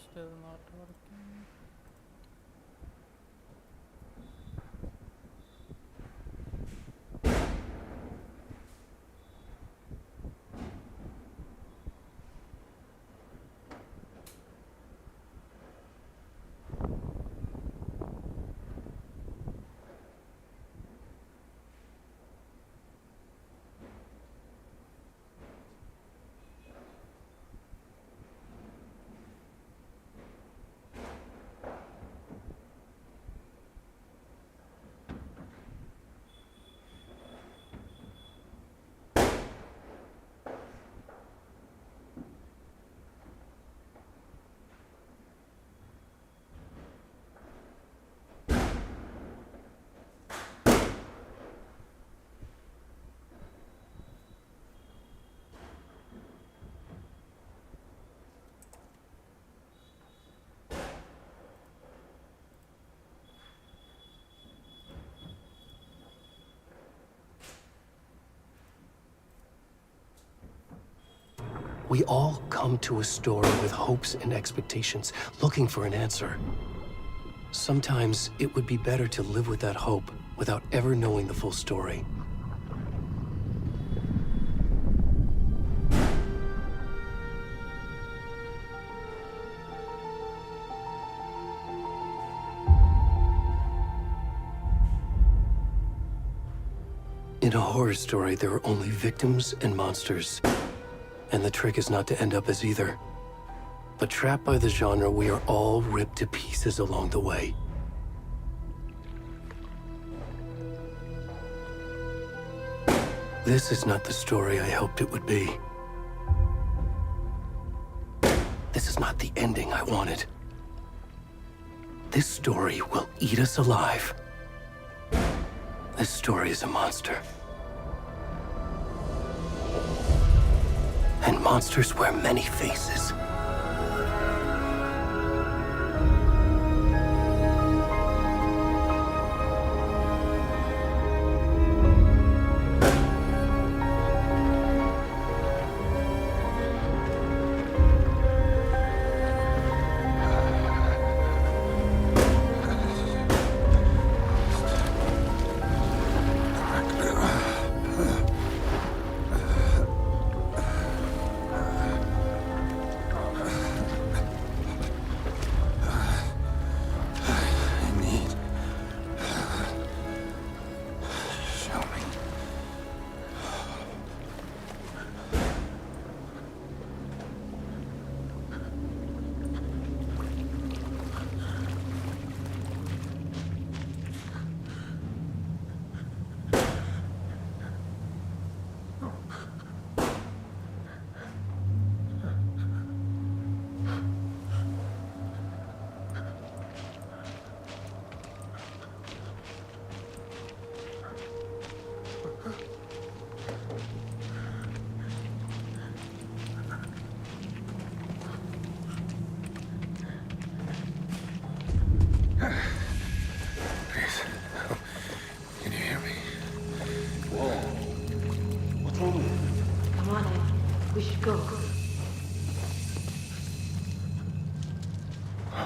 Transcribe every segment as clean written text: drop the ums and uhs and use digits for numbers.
still not working. We all come to a story with hopes and expectations, looking for an answer. Sometimes it would be better to live with that hope without ever knowing the full story. In a horror story, there are only victims and monsters. And the trick is not to end up as either. But trapped by the genre, we are all ripped to pieces along the way. This is not the story I hoped it would be. This is not the ending I wanted. This story will eat us alive. This story is a monster. And monsters wear many faces.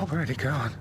Where'd he gone?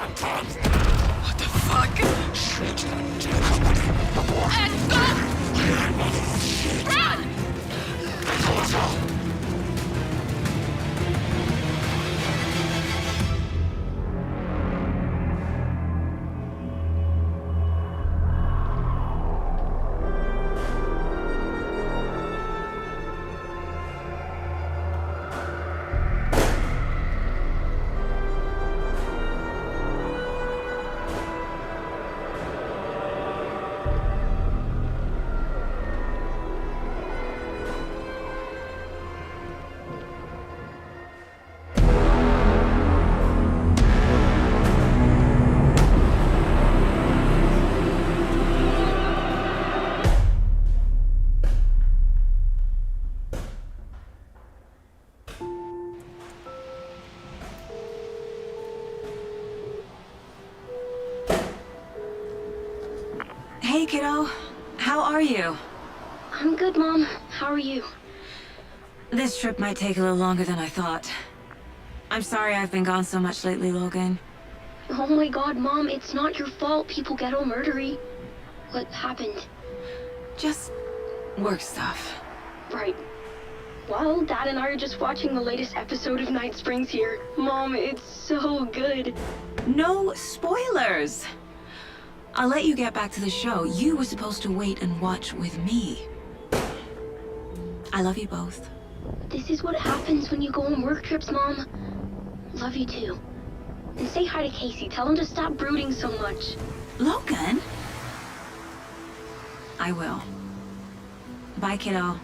What the fuck? Shit. To the company. Report. Let's go! Kreo. How are you? I'm good, Mom. How are you? This trip might take a little longer than I thought. I'm sorry I've been gone so much lately, Logan. Oh my god, Mom, it's not your fault people get all murdery. What happened? Just work stuff. Right. Well, Dad and I are just watching the latest episode of Night Springs here. Mom, it's so good. No spoilers! I'll let you get back to the show. You were supposed to wait and watch with me. I love you both. This is what happens when you go on work trips, Mom. Love you too. And say hi to Casey. Tell him to stop brooding so much. Logan? I will. Bye, kiddo.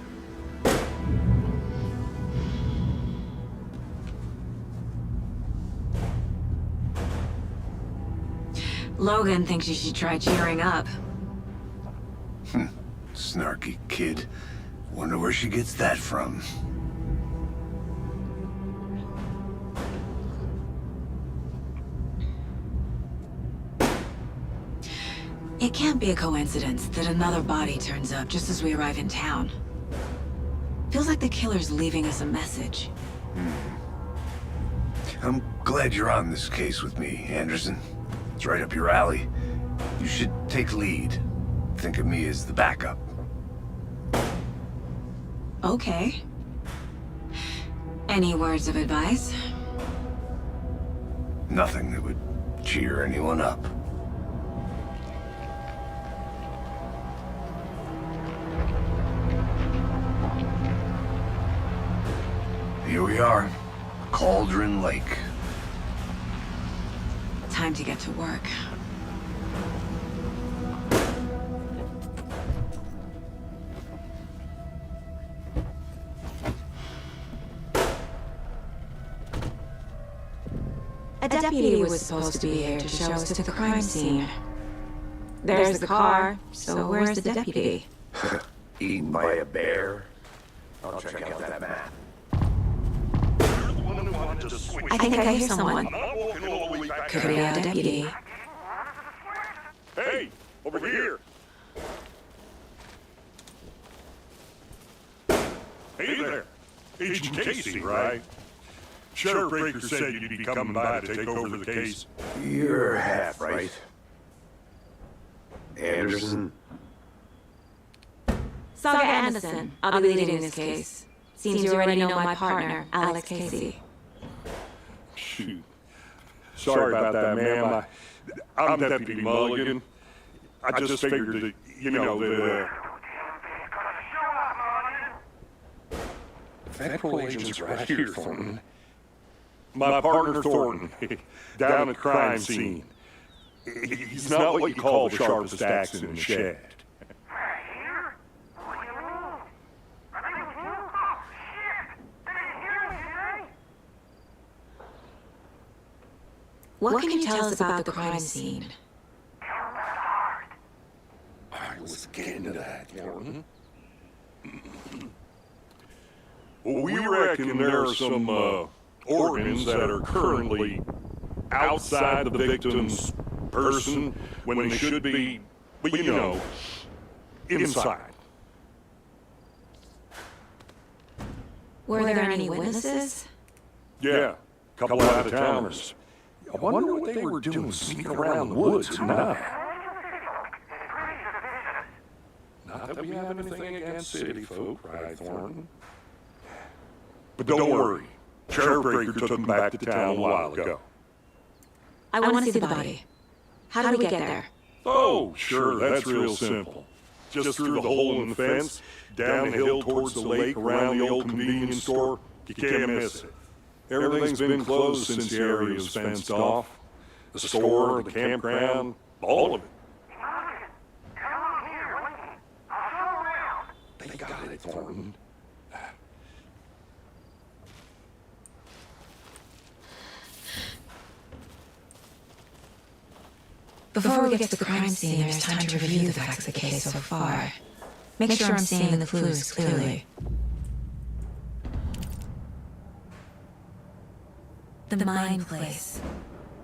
Logan thinks you should try cheering up. Snarky kid. Wonder where she gets that from. It can't be a coincidence that another body turns up just as we arrive in town. Feels like the killer's leaving us a message. I'm glad you're on this case with me, Anderson. It's right up your alley. You should take lead. Think of me as the backup. Okay. Any words of advice? Nothing that would cheer anyone up. Here we are. Cauldron Lake. Time to get to work. A deputy was supposed to be here to show us to the crime scene. There's the car, so where's the deputy? Eaten by a bear? I'll check out that map. I think I hear someone. Could be a deputy. Hey, over here! Hey there! Agent Casey, right? Sheriff Breaker said you'd be coming by to take over the case. You're half right. Anderson? Saga Anderson. I'll be leading this case. Seems you already know my partner, Alex Casey. Shoot. Sorry about that, ma'am. I'm Deputy Mulligan. I just figured that, that, Federal agents right here, Thornton. My partner, Thornton, down at the crime scene. He's not what you call the sharpest axe in the shed. What can you tell us about the crime scene? I was getting to that, Thornton. Well, we reckon there are some organs that are currently outside the victim's person when they should be, well, inside. Were there any witnesses? Yeah, a couple out-of-towners. I wonder what they were doing sneaking around the woods tonight. Not that we have anything against city folk, right, Thornton? But don't worry. Sheriff Breaker took them back to town a while ago. I want to see the body. How do we get there? Oh, sure, that's real simple. Just through the hole in the fence, down the hill towards the lake, around the old convenience store. You can't miss it. Everything's been closed since the area was fenced off. The store, the campground, all of it. They got it, Thornton. Before we get to the crime scene, there's time to review the facts of the case so far. Make sure I'm seeing the clues clearly. The Mind Place.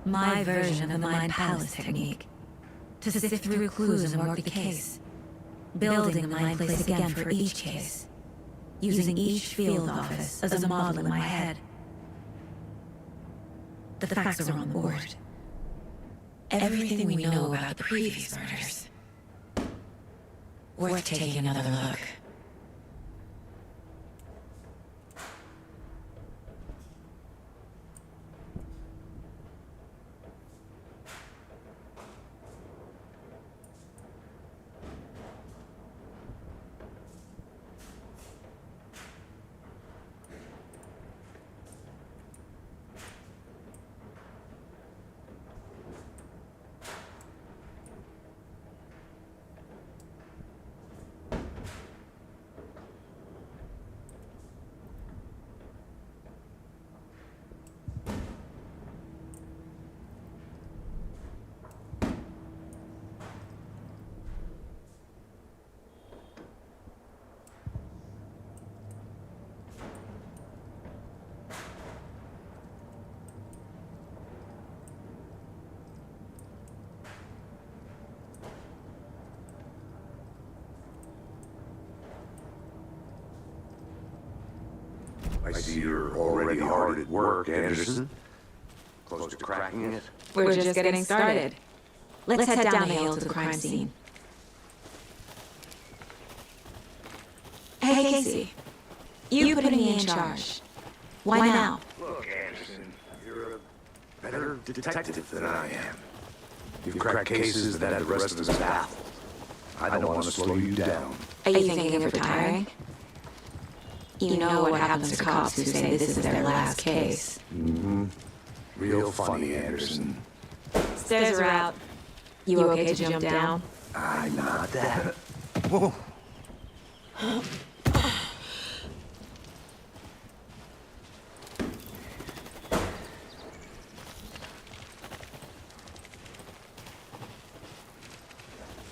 My version of the Mind Palace technique. To sift through clues and work the case. building my place again for each case, using each field office as a model in my head. The facts are on the board. Everything we know about the previous murders. Worth taking another look. I see you're already hard at work, Anderson. Close to cracking it? We're just getting started. Let's head down the hill to the crime scene. Hey, Casey. You put me in charge. Why now? Look, Anderson, you're a better detective than I am. You've cracked cases that had the rest of us baffled. I don't want to slow you down. Are you thinking of retiring? You know what happens to cops who say this is their last case. Mm-hmm. Real funny, Anderson. Stairs are out. You okay to jump down? I'm not that. Whoa.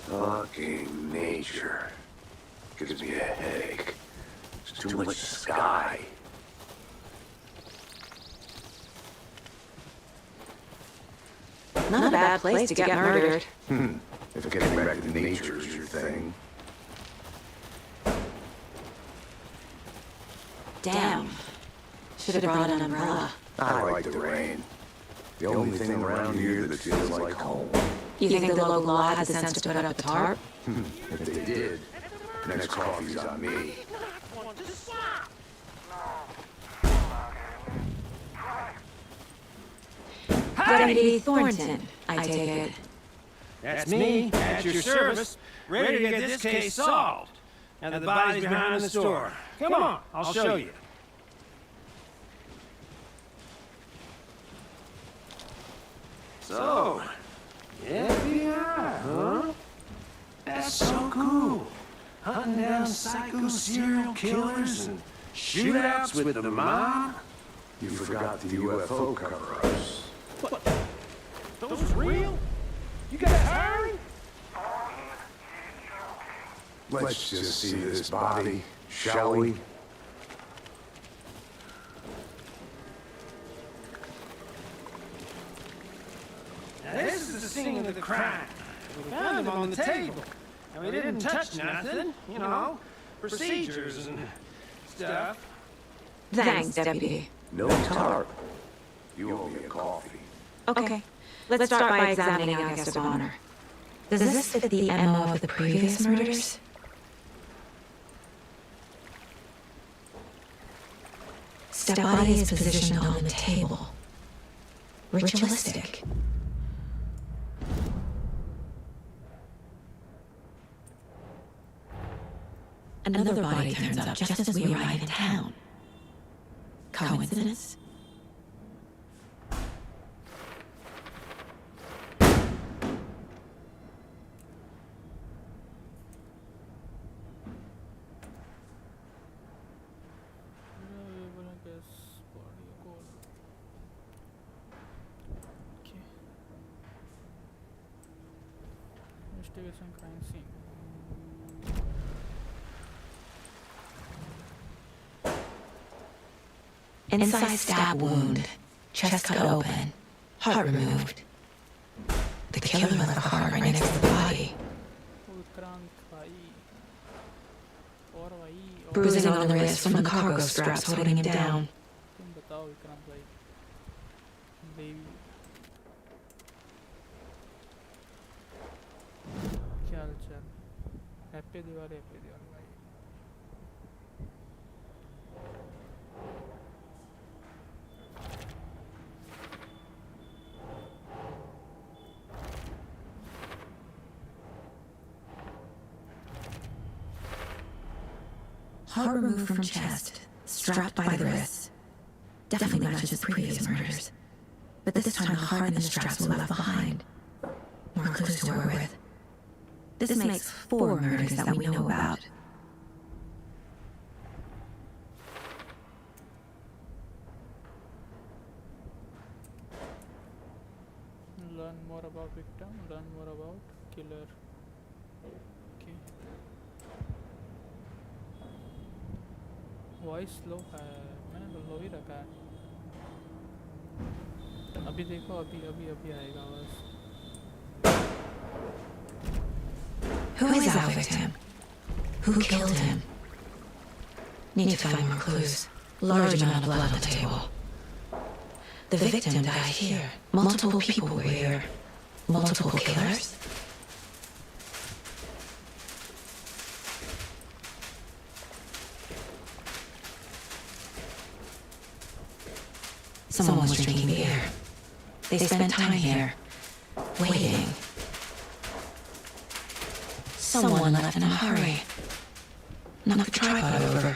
Fucking nature. Gives me a headache. It's too much sky. Not a bad place to get murdered. If getting back to nature is your thing. Damn. Should have brought an umbrella. I like the rain. The only thing around here that feels like home. You think the local law had the sense to put up a tarp? If they did, next coffee's on me. Deputy Thornton, I take it. That's me, at your service, ready to get this case solved. And the body's behind the store. Come on, I'll show you. So, FBI, huh? That's so cool. Hunting down psycho serial killers and shootouts with the mob. You forgot the UFO cover-ups. What? Those real? You guys hiring? Let's just see this body, shall we? Now, this is the scene of the crime. We found him on the table. And we didn't touch nothing, you know, procedures and stuff. Thanks, Deputy. No tarp. You owe me a coffee. Okay. Let's start by examining our guest of honor. Does this fit the MO of the previous murders? Step body is positioned on the table. Ritualistic. Another body turns up just as we arrive in town. Coincidence? Investigation crime scene. Inside stab wound, chest cut open, heart removed. The killer left the heart right next to the body. Utkrant Bruising on the wrist from the cargo straps holding him down. तुम बताओ विक्रम भाई देवी चल चल happy Diwali भाई Heart removed from chest, strapped by the wrist. Definitely matches the previous murders. But this time the heart and the straps were left behind. More clues to work with. This makes 4 murders that we know about. Learn more about victim, learn more about killer. Okay. Voice low है मैंने तो लो ही रखा है अभी देखो अभी अभी अभी आएगा आवाज Who is our victim? Who killed him? Need to find more clues. Large amount of blood on the table. The victim died here. Multiple people were here. Multiple killers? Someone was drinking beer. They spent time here, waiting. Someone left in a hurry. Knocked the tripod over.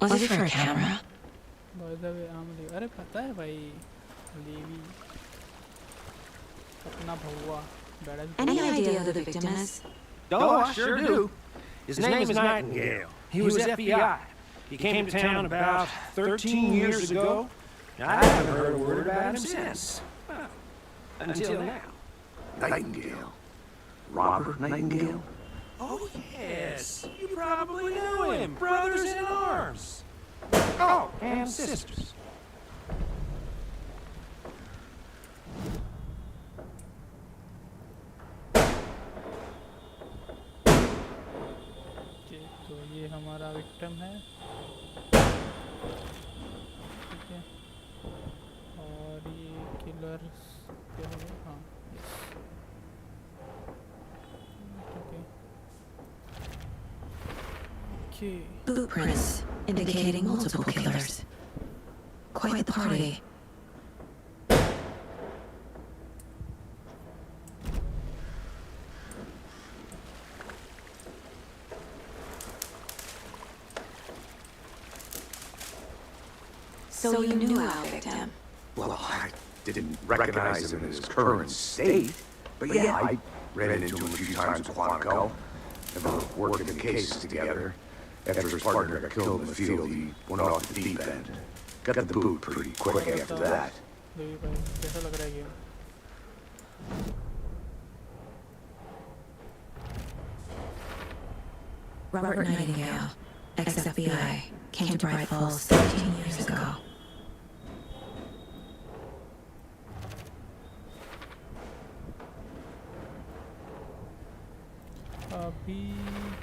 Was it for a camera? By the way, अरे पता है भाई levy अपना भौवा बैठा Any idea who the victim is? Oh, I sure do. His name is Nightingale. He was FBI. He came to town about 13 years ago. I haven't heard a word about him since. Well, until now. Nightingale. Robert Nightingale? Oh, yes. You probably knew him. Brothers in arms. Oh, and sisters. Okay, तो ये हमारा victim है ठीक है और ये killers क्या है हाँ yes Okay. Blueprints indicating multiple killers. Quite the party. So you knew our victim? Well, I didn't recognize him in his current state. But yeah, I ran into him a few times a while ago. Never worked in cases together. After his partner got killed in the field, he went off the deep end. Got the boot pretty quick after that. देवी भाई कैसा लग रहा है game Robert Nightingale, ex-FBI, came to Bright Falls 13 years ago. अभी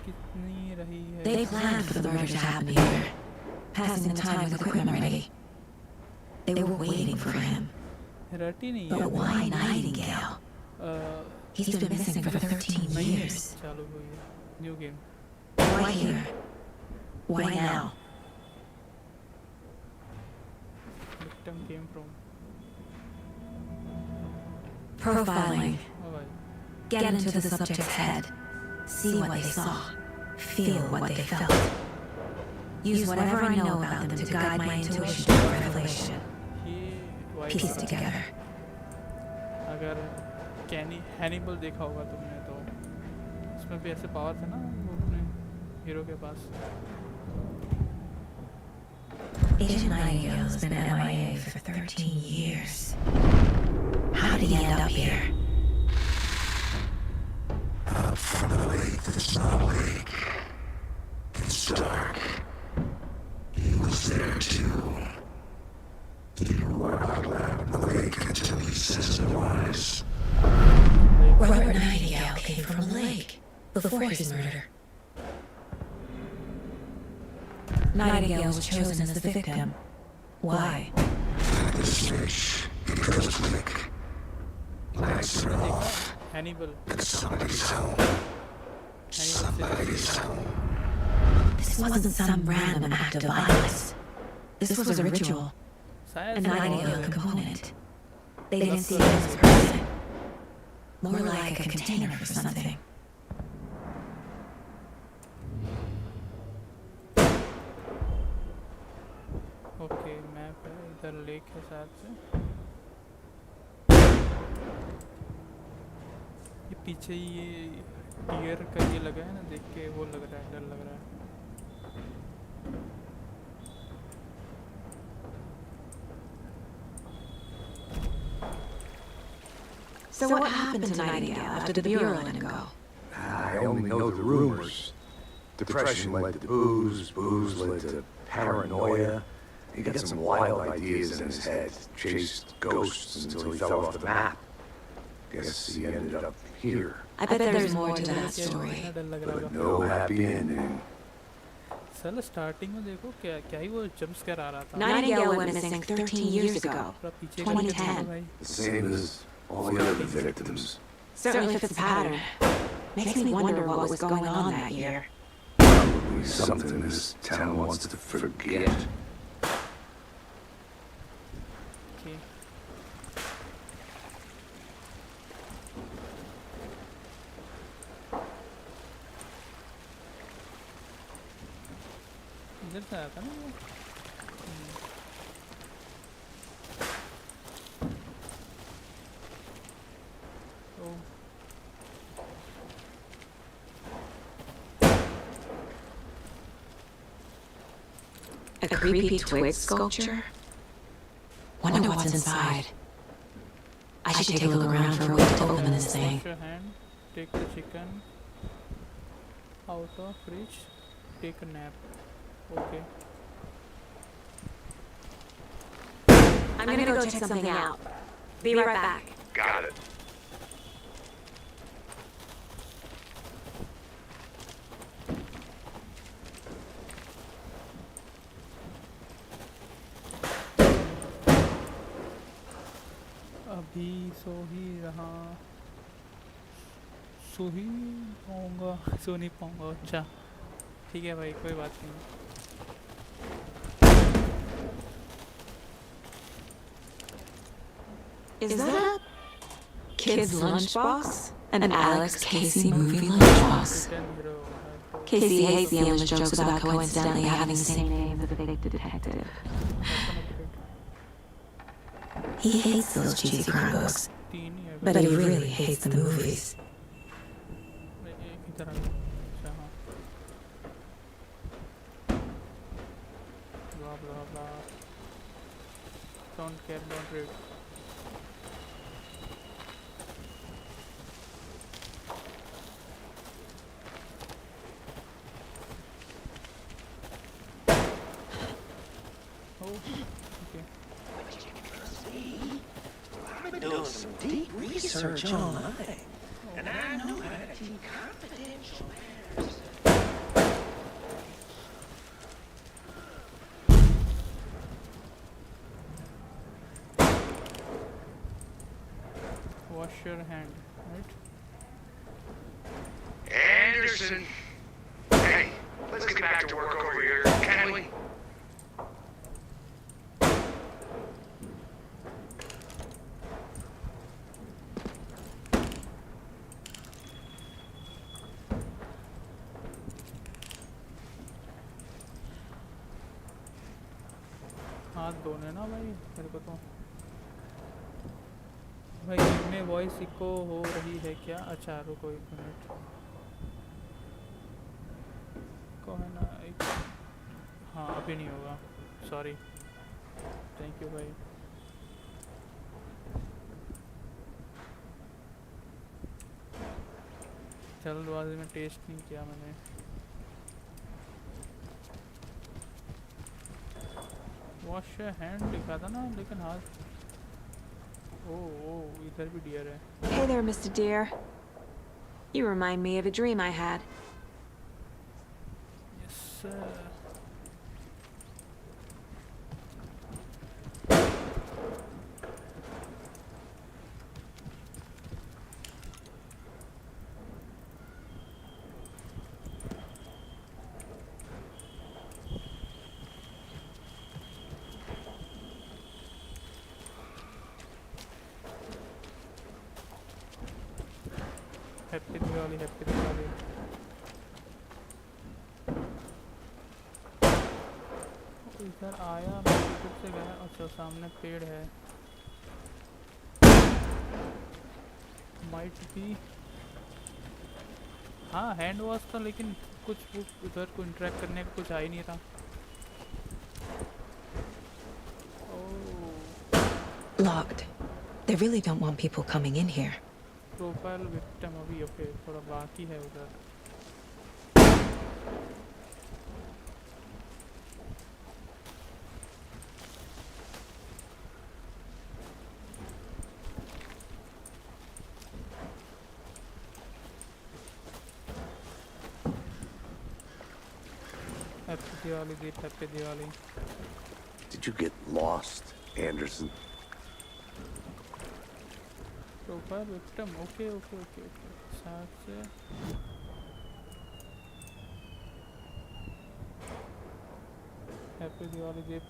कितनी रही है They planned for the murder to happen here, passing the time with equipment ready. They were waiting for him. रटी नहीं But है why Nightingale? He's been missing for 13 years. चालू हुई है new game Why here? Why now? Victim came from Profiling. ओ भाई Get into the subject's head. See what they saw. Feel what they felt. Use whatever I know about them to guide my intuition to revelation. ये white Piece together. अगर कैनी Hannibal देखा होगा तुमने तो इसमें भी ऐसे पावर थे ना वो अपने हीरो के पास Agent Nightingale's been MIA for 13 years. How did he end up here? Up from the lake that's not a lake. It's dark. He was there too. He walked out loud in the lake until he says otherwise. Robert Nightingale came from a lake. Before his murder. Nightingale was chosen as the victim. Why? The switch. It goes quick. Lights are off. Hannibal. It's somebody's home. Somebody's home. This wasn't some random act of violence. This was a ritual. A Nightingale component. They didn't see it as a person. More like a container for something. Okay map है इधर lake है साथ से ये पीछे ये dear का ये लगा है ना देख के वो लग रहा है डर लग रहा है So what happened to Nightingale after the Bureau let him go? I only know the rumors. Depression led to booze, booze led to paranoia. He got some wild ideas in his head, chased ghosts until he fell off the map. Guess he ended up here. I bet there's more to that story. But no happy ending. साला starting में देखो क्या क्या ही वो jump scare आ रहा था Nightingale went missing 13 years ago. पूरा पीछे 2010. भाई The same as all the other victims. Certainly fits the pattern. Makes me wonder what was going on that year. Probably something this town wants to forget. Okay. इधर से आया था ना वो ओ A creepy twig sculpture? Wonder what's inside. I should take a look around for a way to open this thing. Wash your hand, take the chicken out of fridge, take a nap. Okay. I'm gonna go check something out. Be right back. Got it. अभी सो ही रहा सो ही पाऊँगा सो नहीं पाऊँगा अच्छा ठीक है भाई कोई बात नहीं Is that a kid's lunchbox? An Alex Casey movie lunchbox. Return hero Casey hates the endless jokes about coincidentally having the same name as the big detective. He hates those cheesy crime books, तीन ही है but he really hates the movies. एक इधर आ गया अच्छा हाँ blah blah blah don't care don't read oh okay I've been doing some deep research online, and I know how to keep confidential matters. wash your hand right Anderson. Hey, let's get back to work over here, can we? हाथ धोने ना भाई मेरे को तो भाई game में voice eco हो रही है क्या अच्छा रुको एक मिनट को है ना एक हाँ अभी नहीं होगा सॉरी थैंक यू भाई जल्दबाजी में टेस्ट नहीं किया मैंने वॉश हैंड लिखा था ना लेकिन हाथ ओह इधर भी डियर है Hey there, Mr. Deer. You remind me of a dream I had. से हैप्पी दिवाली हैप्पी दिवाली। इधर आया मैं इधर से गया। अच्छा सामने पेड़ है। माइट भी हाँ हैंड वॉश था लेकिन कुछ वो उधर को इंटरेक्ट करने का कुछ आ ही नहीं रहा। Locked. They really don't want people coming in here. Profile victim अभी ओके थोड़ा बाकी है उधर। Happy Diwali Deep happy Diwali. Did you get lost, Anderson? Profile victim okay okay okay okay साथ से हैप्पी दिवाली दीप।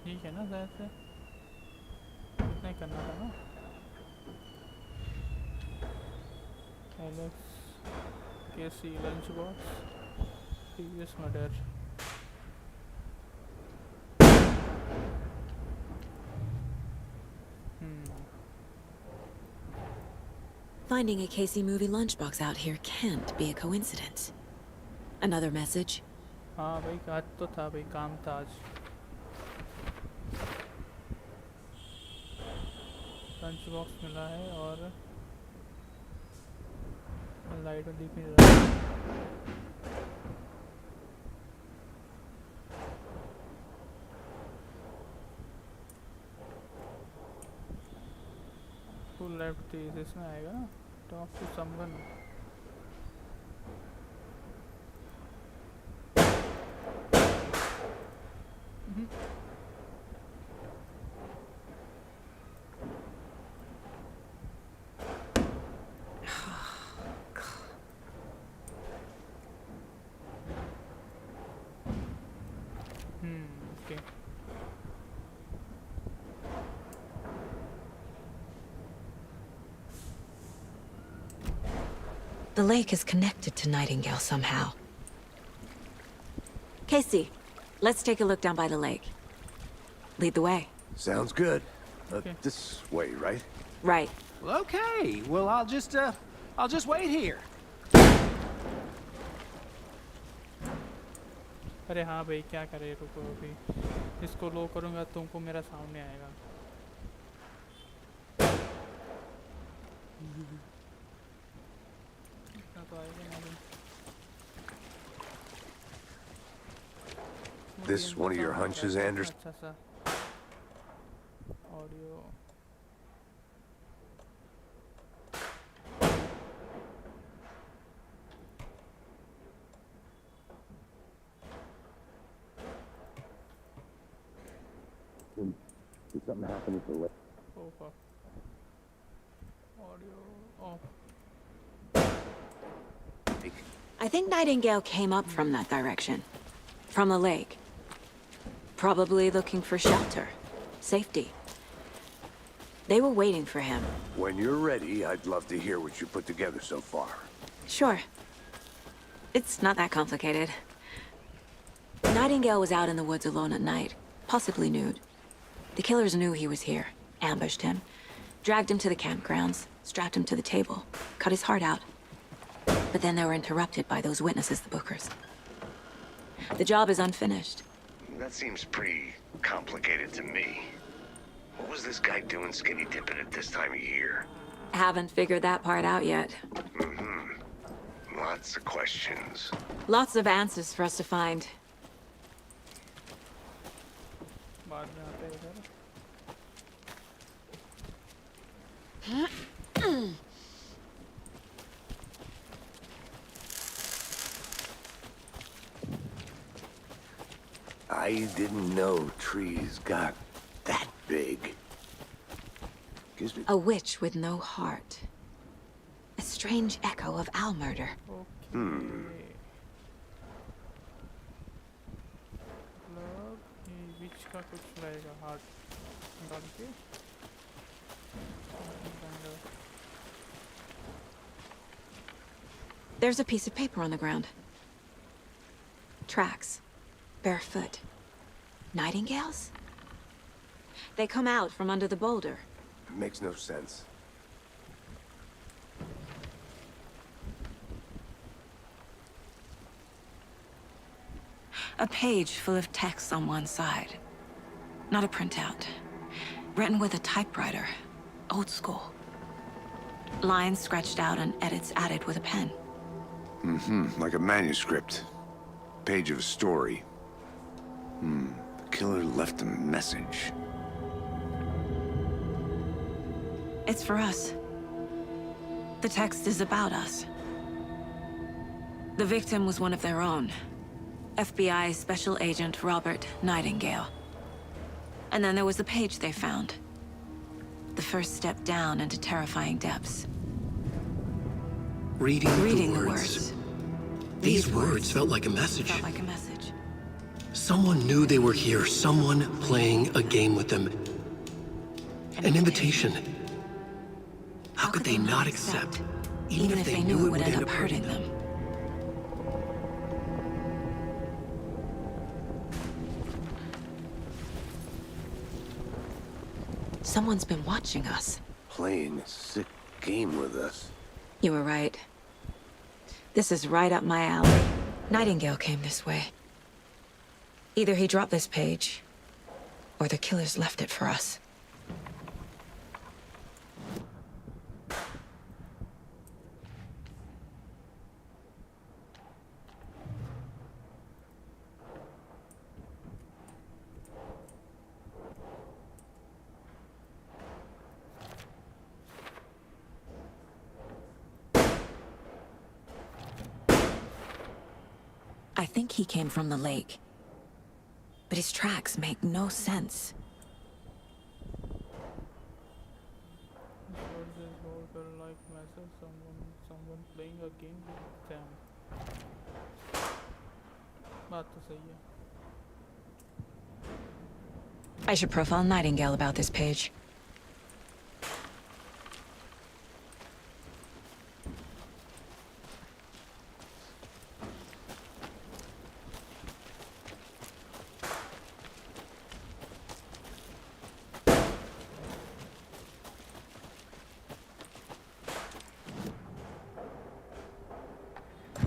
ठीक है ना शायद से इतना ही करना था ना। Alex Casey lunch box previous murder. Finding a Casey movie lunchbox out here can't be a coincidence. Another message? हाँ भाई आज तो था भाई काम था आज। लंच बॉक्स मिला है और लाइट में दिख नहीं रहा। फुल लेफ्ट थी इसमें आएगा ना। Talk to someone. Okay The lake is connected to Nightingale somehow. Casey, let's take a look down by the lake. Lead the way. Sounds good. Okay. This way, right? Right. Well, okay. Well, I'll just wait here. अरे हाँ भाई क्या करे रुको अभी इसको लो करूँगा तुमको मेरा सामने आएगा। इतना तो आएगा ना भाई। This one of your hunches, Anderson? अच्छा सा audio Did something happen with the lake? Oh fuck. Audio off. I think Nightingale came up from that direction. From the lake. Probably looking for shelter. Safety. They were waiting for him. When you're ready, I'd love to hear what you put together so far. Sure. It's not that complicated. Nightingale was out in the woods alone at night, possibly nude. The killers knew he was here, ambushed him, dragged him to the campgrounds, strapped him to the table, cut his heart out. But then they were interrupted by those witnesses, the Bookers. The job is unfinished. That seems pretty complicated to me. What was this guy doing skinny dipping at this time of year? Haven't figured that part out yet. Lots of questions. Lots of answers for us to find. बाद में आते हैं इधर। I didn't know trees got that big. Gives me... A witch with no heart. A strange echo of owl murder. Okay. मतलब ये witch का कुछ रहेगा हार्ट निकाल के There's a piece of paper on the ground. Tracks. Barefoot. Nightingales? They come out from under the boulder. Makes no sense. A page full of text on one side. Not a printout. Written with a typewriter. Old school. Lines scratched out and edits added with a pen. Like a manuscript. Page of a story. The killer left a message. It's for us. The text is about us. The victim was one of their own. FBI Special Agent Robert Nightingale. And then there was the page they found. The first step down into terrifying depths. Reading the words. These words felt like a message. Felt like a message. Someone knew they were here. Someone playing a game with them. An invitation. How could they not accept, even if they knew it would end up hurting them? Someone's been watching us. Playing a sick game with us. You were right. This is right up my alley. Nightingale came this way. Either he dropped this page, or the killers left it for us. I think he came from the lake. But his tracks make no sense. Like myself, someone playing a game with them. बात तो सही है. I should profile Nightingale about this page.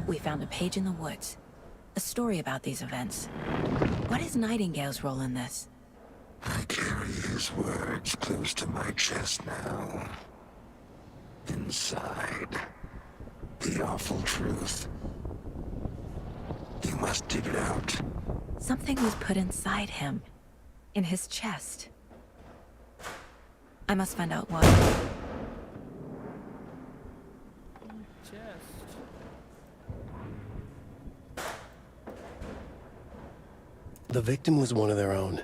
We found a page in the woods. A story about these events. What is Nightingale's role in this? I carry his words close to my chest now. Inside, the awful truth. You must dig it out. Something was put inside him. In his chest. I must find out what. The victim was one of their own.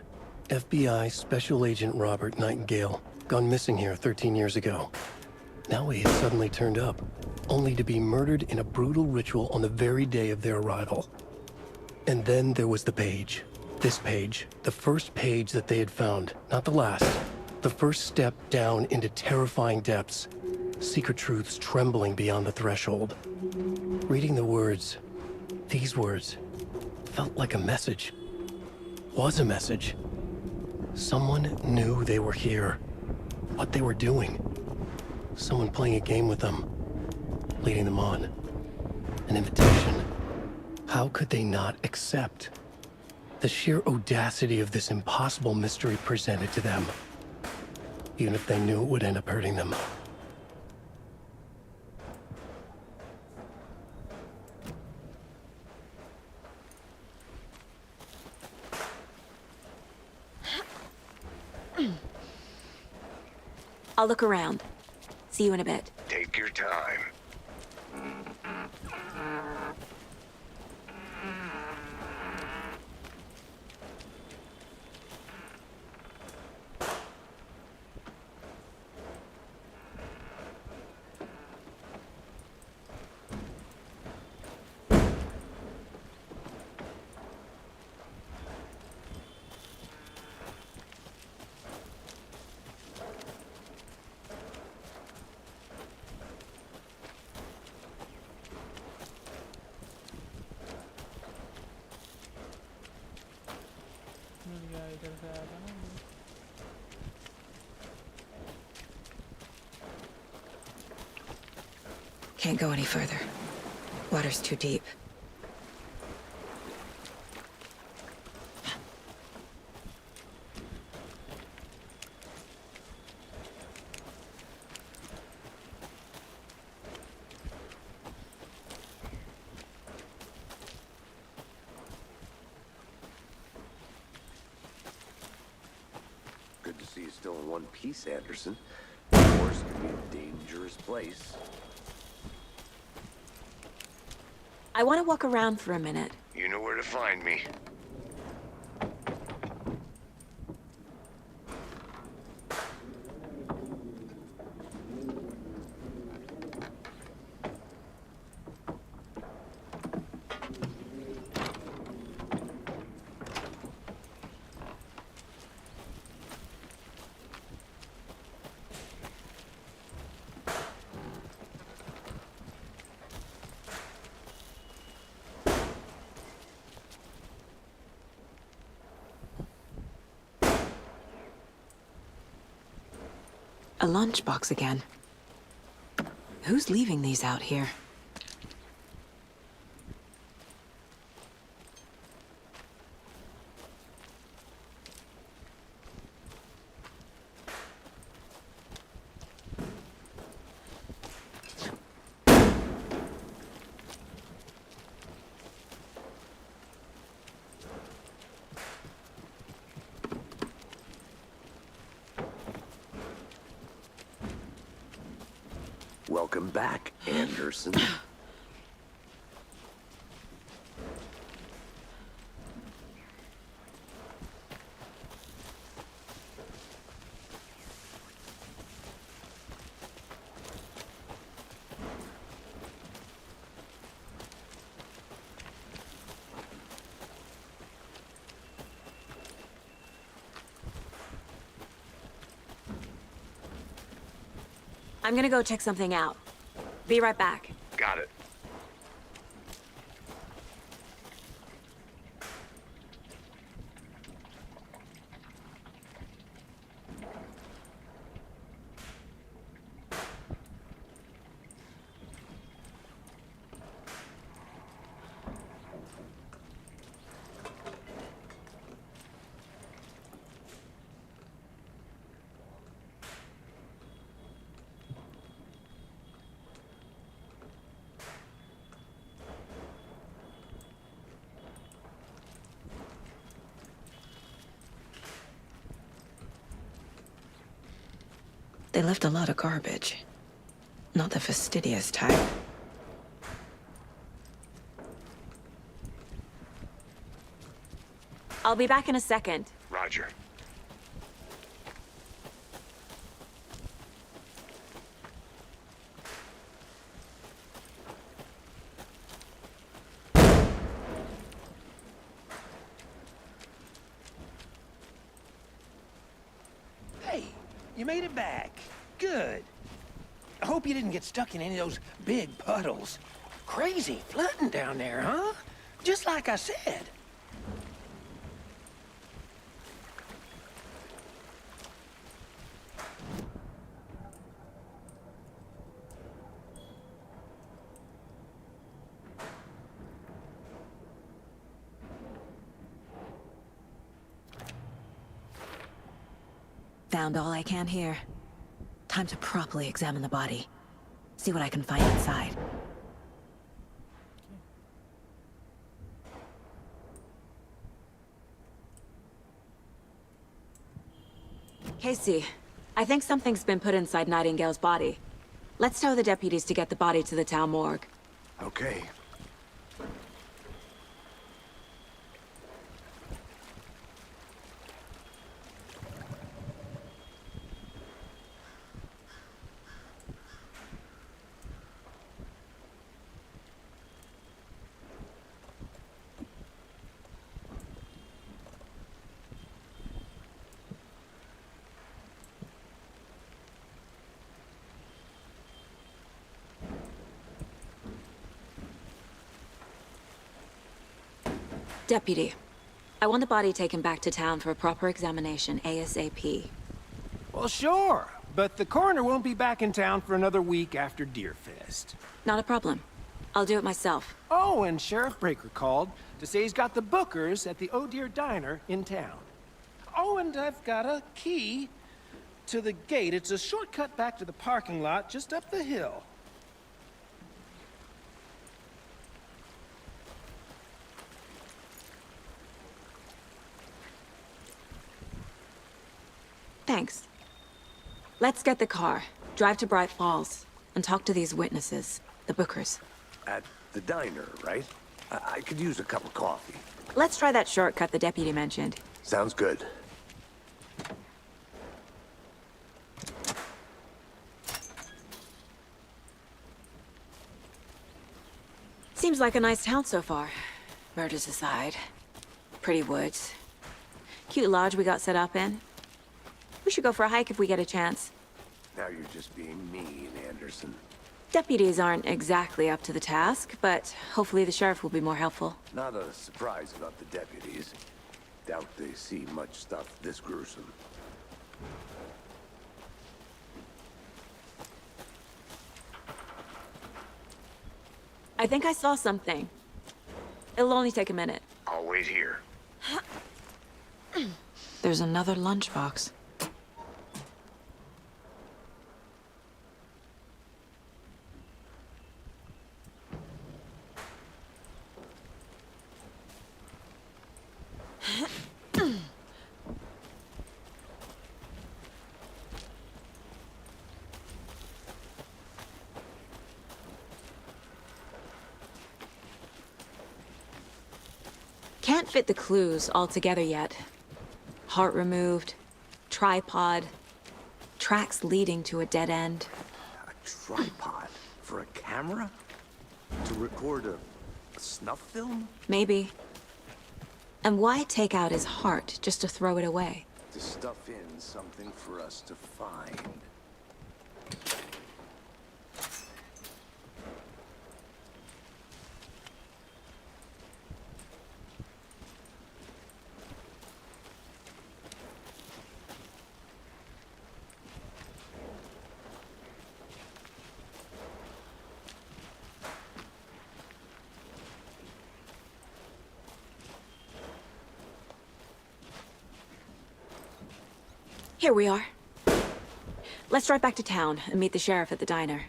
FBI Special Agent Robert Nightingale, gone missing here 13 years ago. Now he had suddenly turned up, only to be murdered in a brutal ritual on the very day of their arrival. And then there was the page. This page, the first page that they had found, not the last. The first step down into terrifying depths. Secret truths trembling beyond the threshold. Reading the words, these words, felt like a message. Was a message. Someone knew they were here. What they were doing. Someone playing a game with them. Leading them on. An invitation. How could they not accept? The sheer audacity of this impossible mystery presented to them. Even if they knew it would end up hurting them. I'll look around. See you in a bit. Take your time. Can't go any further. Water's too deep. Good to see you still in one piece, Anderson. The forest can be a dangerous place. I want to walk around for a minute. You know where to find me. A lunchbox again. Who's leaving these out here? Welcome back, Anderson. I'm gonna go check something out. Be right back. Got it. They left a lot of garbage. Not the fastidious type. I'll be back in a second. Roger. Hey, you made it back. Good. I hope you didn't get stuck in any of those big puddles. Crazy flooding down there, huh? Just like I said. Found all I can here. Time to properly examine the body. See what I can find inside. Casey, I think something's been put inside Nightingale's body. Let's tell the deputies to get the body to the town morgue. Okay. Deputy, I want the body taken back to town for a proper examination ASAP. Well, sure. but the coroner won't be back in town for another week after Deerfest. Not a problem. I'll do it myself. Oh, and Sheriff Breaker called to say he's got the bookers at the Oh Dear Diner in town. Oh, and I've got a key to the gate. It's a shortcut back to the parking lot just up the hill. Thanks. Let's get the car, drive to Bright Falls, and talk to these witnesses, the bookers. At the diner, right? I could use a cup of coffee. Let's try that shortcut the deputy mentioned. Sounds good. Seems like a nice town so far. Murders aside. Pretty woods. Cute lodge we got set up in. We should go for a hike if we get a chance. Now you're just being mean, Anderson. Deputies aren't exactly up to the task, but hopefully the sheriff will be more helpful. Not a surprise about the deputies. Doubt they see much stuff this gruesome. I think I saw something. It'll only take a minute. I'll wait here. There's another lunchbox. Can't fit the clues all together yet. Heart removed, tripod, tracks leading to a dead end. A tripod? For a camera? To record a snuff film? Maybe. And why take out his heart just to throw it away? To stuff in something for us to find. Here we are. Let's drive back to town and meet the sheriff at the diner.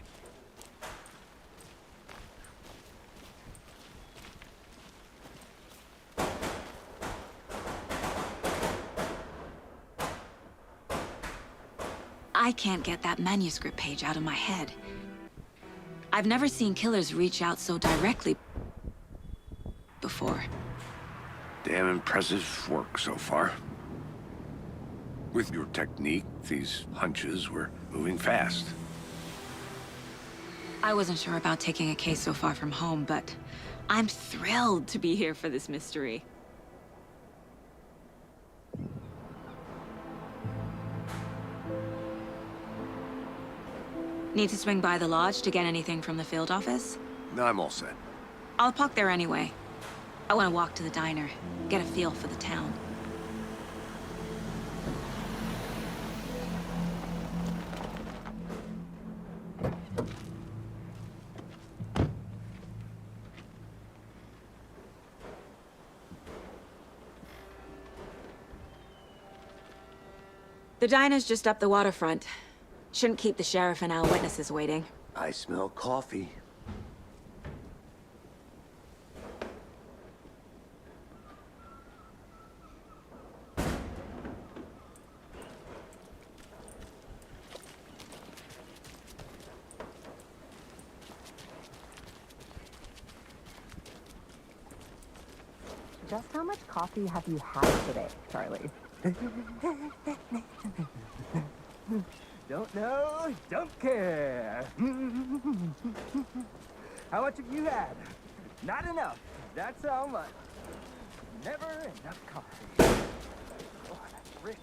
I can't get that manuscript page out of my head. I've never seen killers reach out so directly before. Damn impressive work so far. With your technique, these hunches were moving fast. I wasn't sure about taking a case so far from home, but I'm thrilled to be here for this mystery. Need to swing by the lodge to get anything from the field office? No, I'm all set. I'll park there anyway. I want to walk to the diner, get a feel for the town. The diner's just up the waterfront. Shouldn't keep the sheriff and our witnesses waiting. I smell coffee. Just how much coffee have you had today, Charlie? Don't know, don't care. How much have you had? Not enough. That's how much. Never enough coffee. Oh, that's rich.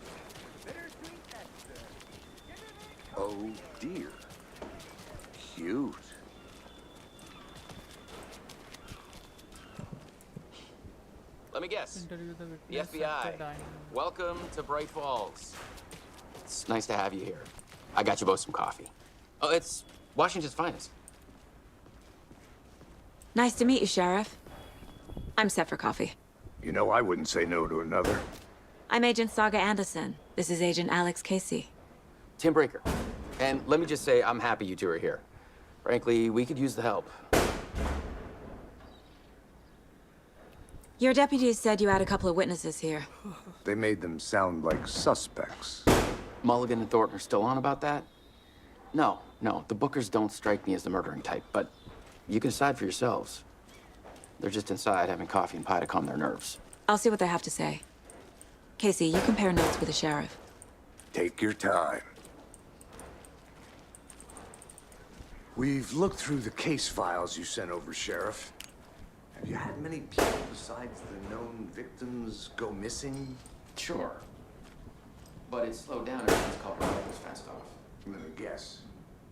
Bittersweet extra. Oh dear. Cute. Let me guess. Interview the The witness at the FBI. diner. Welcome to Bright Falls. It's nice to have you here. I got you both some coffee. Oh, it's Washington's finest. Nice to meet you, Sheriff. I'm set for coffee. You know, I wouldn't say no to another. I'm Agent Saga Anderson. This is Agent Alex Casey. Tim Breaker. And let me just say, I'm happy you two are here. Frankly, we could use the help. Your deputies said you had a couple of witnesses here. They made them sound like suspects. Mulligan and Thornton are still on about that? No, the Bookers don't strike me as the murdering type, but you can decide for yourselves. They're just inside having coffee and pie to calm their nerves. I'll see what they have to say. Casey, you compare notes with the sheriff. Take your time. We've looked through the case files you sent over, Sheriff. Have you had many people besides the known victims go missing? Sure. But it's slowed down ever since Colorado was fast off. Let me guess.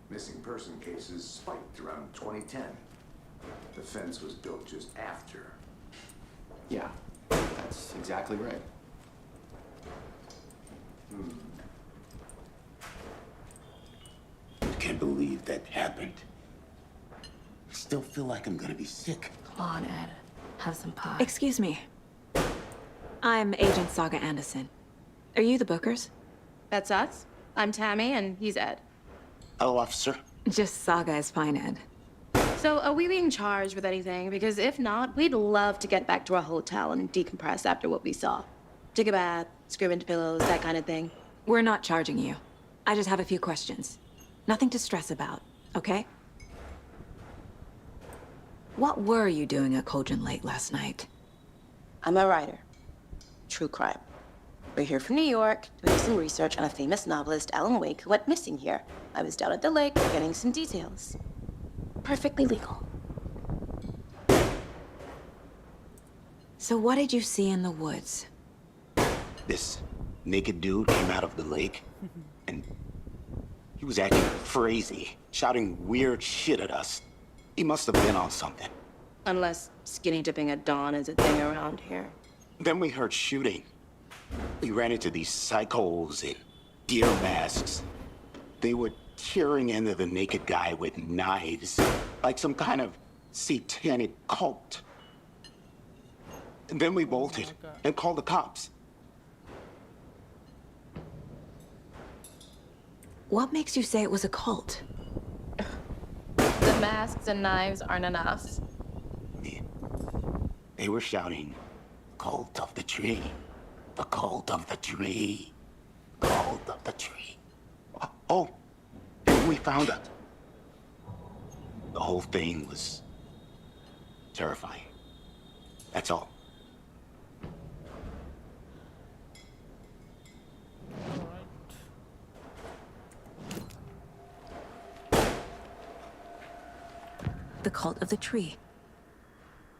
Missing person cases spiked around 2010. The fence was built just after. Yeah, that's exactly right. I can't believe that happened. I still feel like I'm gonna be sick. Come on, Ed. Have some pie. Excuse me. I'm Agent Saga Anderson. Are you the Bookers? That's us. I'm Tammy, and he's Ed. Hello, officer. Just Saga is fine, Ed. So, are we being charged with anything? Because if not, we'd love to get back to our hotel and decompress after what we saw. Take a bath, scream into pillows, that kind of thing. We're not charging you. I just have a few questions. Nothing to stress about, okay? What were you doing at Cauldron Lake last night? I'm a writer. True crime. We're here from New York, doing some research on a famous novelist, Alan Wake, who went missing here. I was down at the lake, getting some details. Perfectly legal. So what did you see in the woods? This naked dude came out of the lake, and he was acting crazy, shouting weird shit at us. He must have been on something. Unless skinny dipping at dawn is a thing around here. Then we heard shooting. We ran into these psychos in deer masks. They were tearing into the naked guy with knives, like some kind of satanic cult. And then we bolted and called the cops. What makes you say it was a cult? The masks and knives aren't enough. They were shouting, "Cult of the tree, the cult of the tree, cult of the tree." Oh, and we found it. The whole thing was terrifying. That's all. The cult of the tree.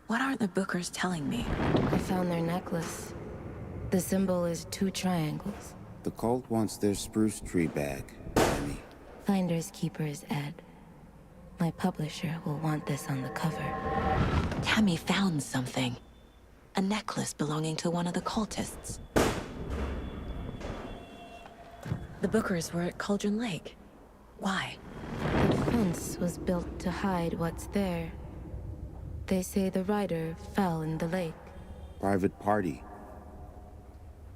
What are the Bookers telling me? I found their necklace. The symbol is 2 triangles. The cult wants their spruce tree back, Tammy. Finders keepers, Ed. My publisher will want this on the cover. Tammy found something. A necklace belonging to one of the cultists. The Bookers were at Cauldron Lake. Why? The fence was built to hide what's there. They say the rider fell in the lake. Private party.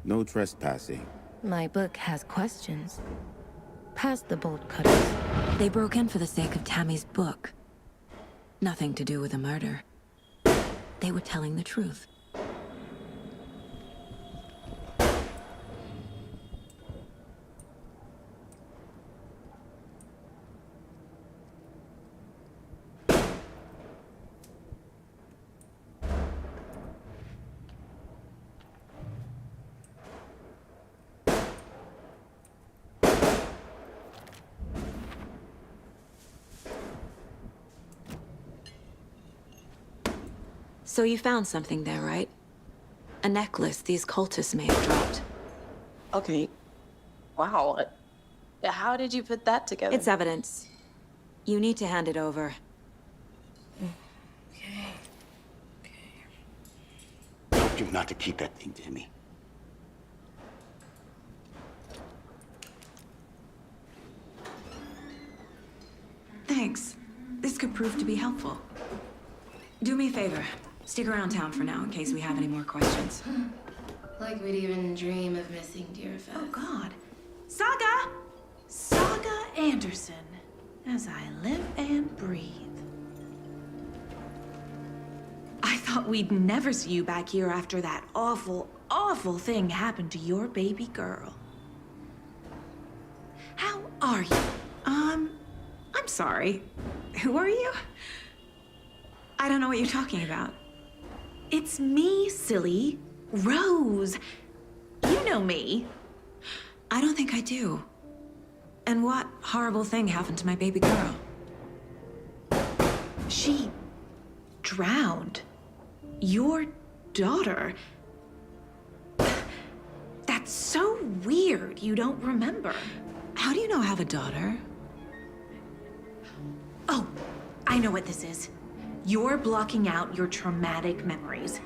No trespassing. My book has questions. Past the bolt cutters. They broke in for the sake of Tammy's book. Nothing to do with the murder. They were telling the truth. So you found something there, right? A necklace these cultists may have dropped. Okay. Wow. How did you put that together? It's evidence. You need to hand it over. Okay. I told you not to keep that thing to me. Thanks. This could prove to be helpful. Do me a favor. Stick around town for now in case we have any more questions. Like we'd even dream of missing Deerfest. Oh, God. Saga! Saga Anderson. As I live and breathe. I thought we'd never see you back here after that awful, awful thing happened to your baby girl. How are you? I'm sorry. Who are you? I don't know what you're talking about. It's me, silly. Rose. You know me. I don't think I do. And what horrible thing happened to my baby girl? She drowned. Your daughter. That's so weird you don't remember. How do you know I have a daughter? Oh, I know what this is. You're blocking out your traumatic memories.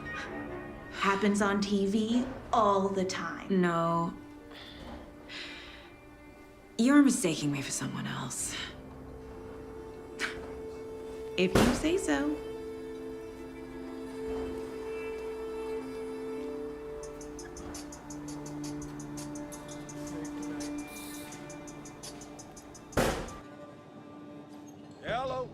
Happens on TV all the time. No. You're mistaking me for someone else. If you say so. Hello.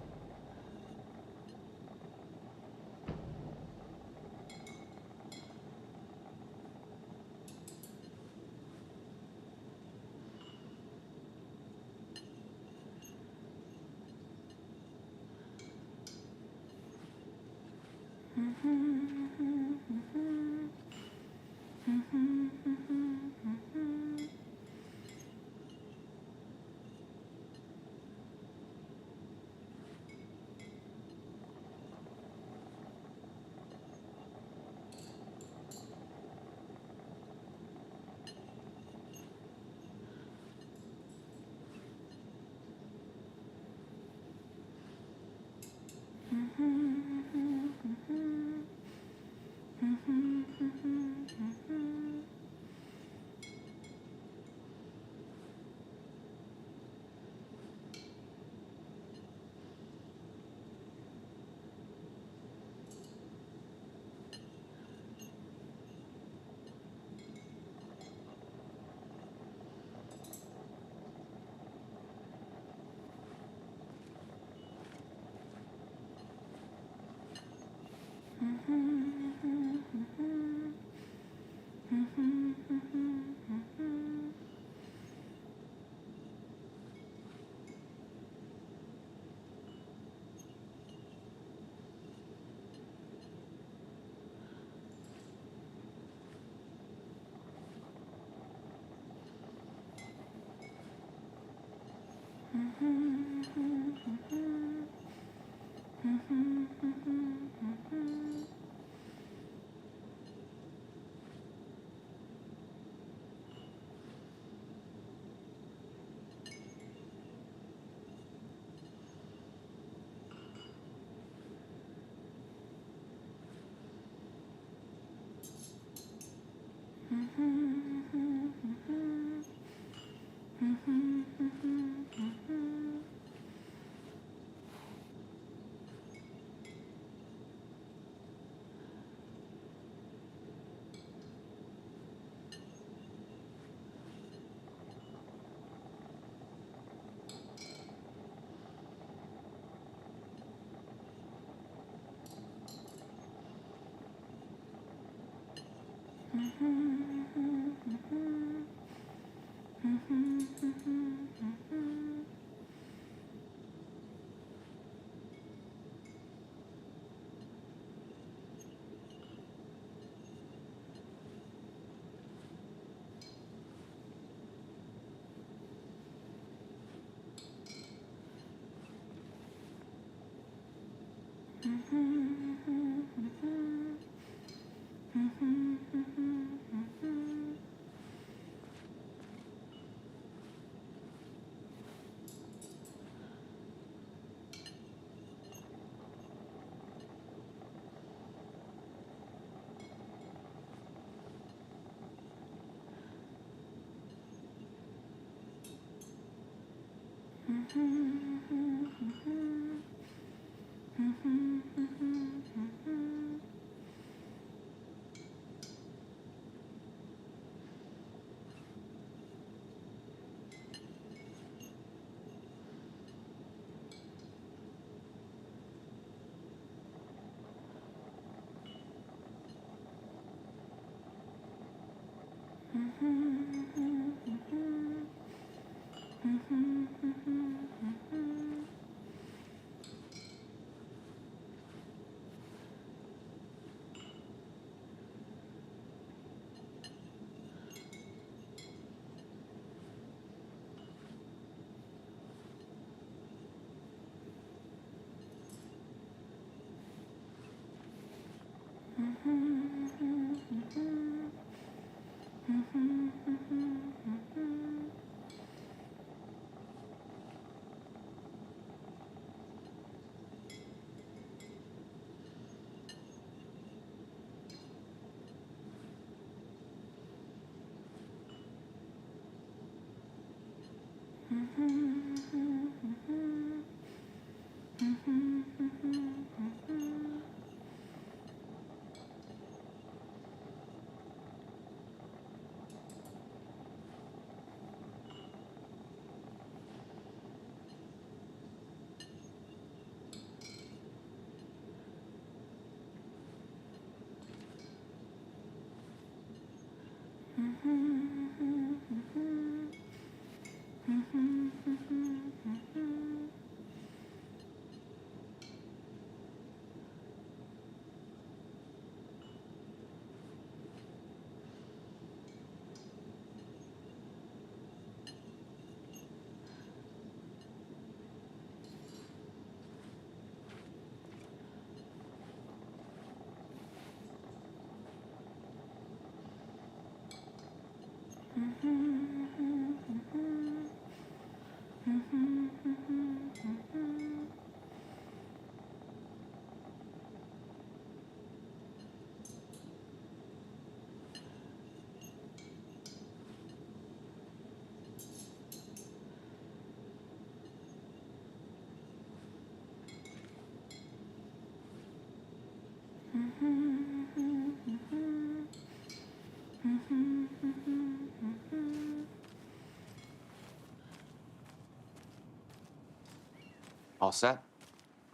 All set?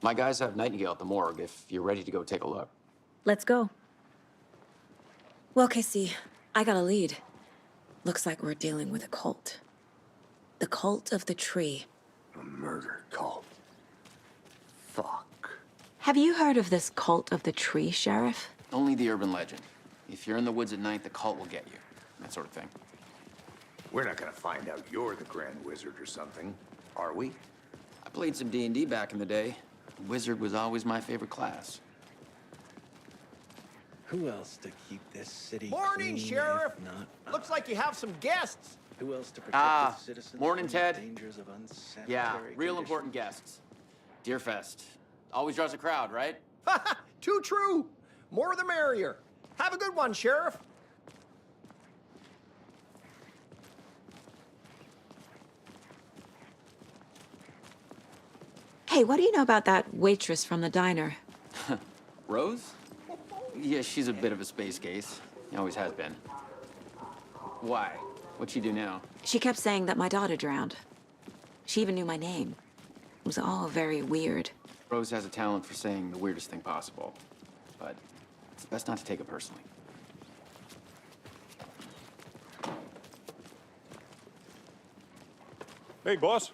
My guys have Nightingale at the morgue if you're ready to go take a look. Let's go. Well, Casey, I got a lead. Looks like we're dealing with a cult. The cult of the tree. A murder cult. Fuck. Have you heard of this cult of the tree, Sheriff? Only the urban legend. If you're in the woods at night, the cult will get you. That sort of thing. We're not gonna find out you're the Grand Wizard or something, are we? I played some D&D back in the day. Wizard was always my favorite class. Who else to keep this city Morning, clean, Sheriff. if not us? Looks like you have some guests. Who else to protect the citizens morning, from Ted. the dangers of unsanitary Yeah, real conditions? important guests. Deerfest. Always draws a crowd, right? Too true. More the merrier. Have a good one, Sheriff. Hey, what do you know about that waitress from the diner? Rose? Yeah, she's a bit of a space case. Always has been. Why? What'd she do now? She kept saying that my daughter drowned. She even knew my name. It was all very weird. Rose has a talent for saying the weirdest thing possible. But it's best not to take it personally. Hey, boss.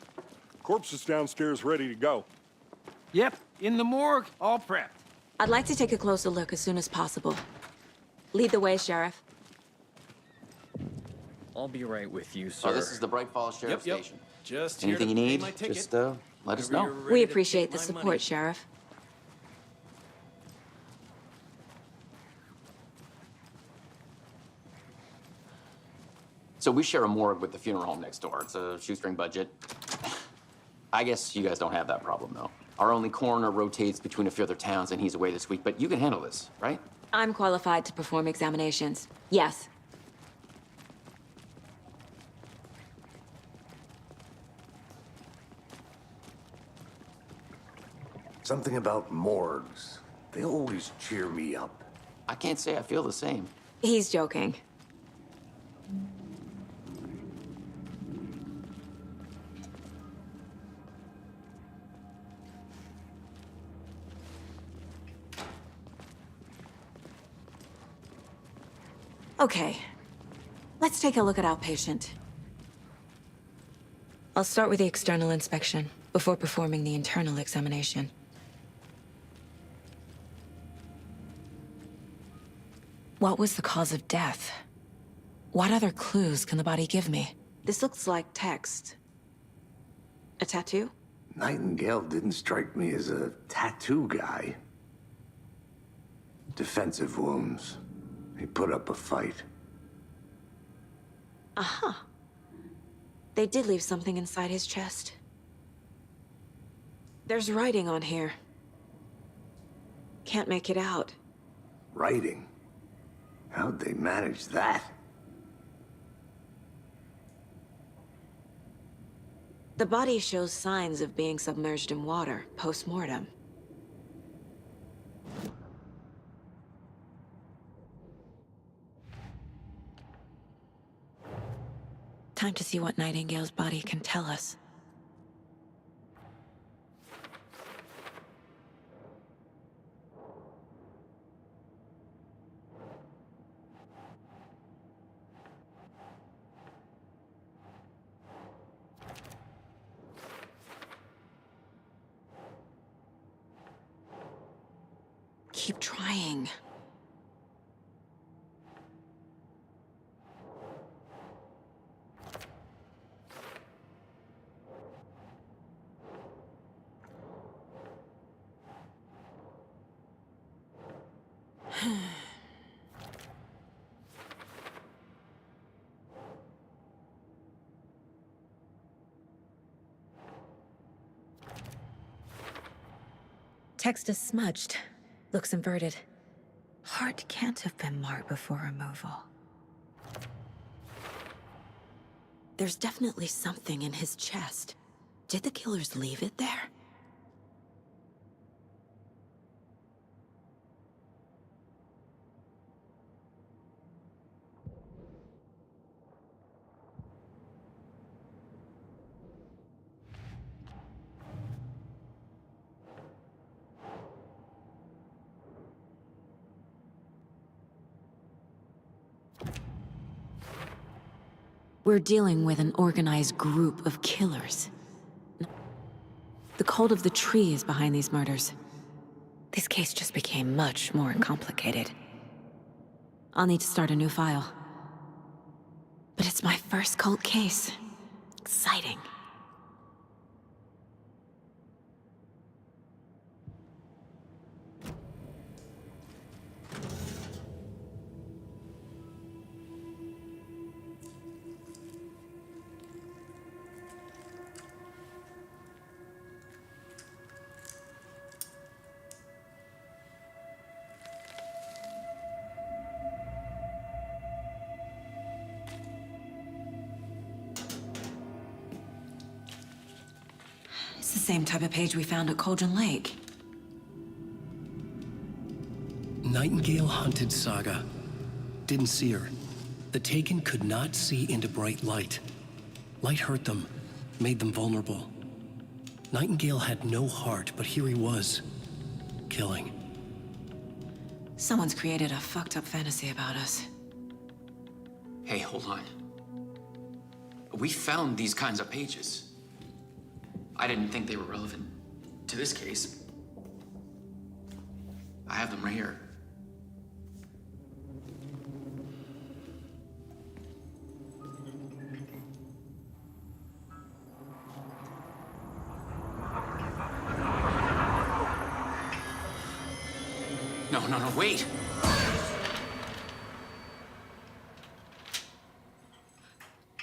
Corpse is downstairs ready to go. Yep, in the morgue, all prepped. I'd like to take a closer look as soon as possible. Lead the way, Sheriff. I'll be right with you, sir. Oh, this is the Bright Falls Sheriff Yep. Station. Just Anything here you to pay need, my ticket. just let us Whenever know. you're ready We to appreciate take the my support, money. Sheriff. So we share a morgue with the funeral home next door. It's a shoestring budget. I guess you guys don't have that problem, though. Our only coroner rotates between a few other towns, and he's away this week. But you can handle this, right? I'm qualified to perform examinations. Yes. Something about morgues. They always cheer me up. I can't say I feel the same. He's joking. Okay, let's take a look at outpatient. I'll start with the external inspection before performing the internal examination. What was the cause of death? What other clues can the body give me? This looks like text. A tattoo? Nightingale didn't strike me as a tattoo guy. Defensive wounds. He put up a fight. Uh-huh. They did leave something inside his chest. There's writing on here. Can't make it out. Writing? How'd they manage that? The body shows signs of being submerged in water post-mortem. Time to see what Nightingale's body can tell us. Keep trying. Text is smudged. Looks inverted. Heart can't have been marked before removal. There's definitely something in his chest. Did the killers leave it there? We're dealing with an organized group of killers. The cult of the tree is behind these murders. This case just became much more complicated. I'll need to start a new file. But it's my first cult case. Exciting. It's the same type of page we found at Cauldron Lake. Nightingale hunted Saga. Didn't see her. The Taken could not see into bright light. Light hurt them, made them vulnerable. Nightingale had no heart, but here he was, killing. Someone's created a fucked up fantasy about us. Hey, hold on. We found these kinds of pages. I didn't think they were relevant to this case. I have them right here. No, wait!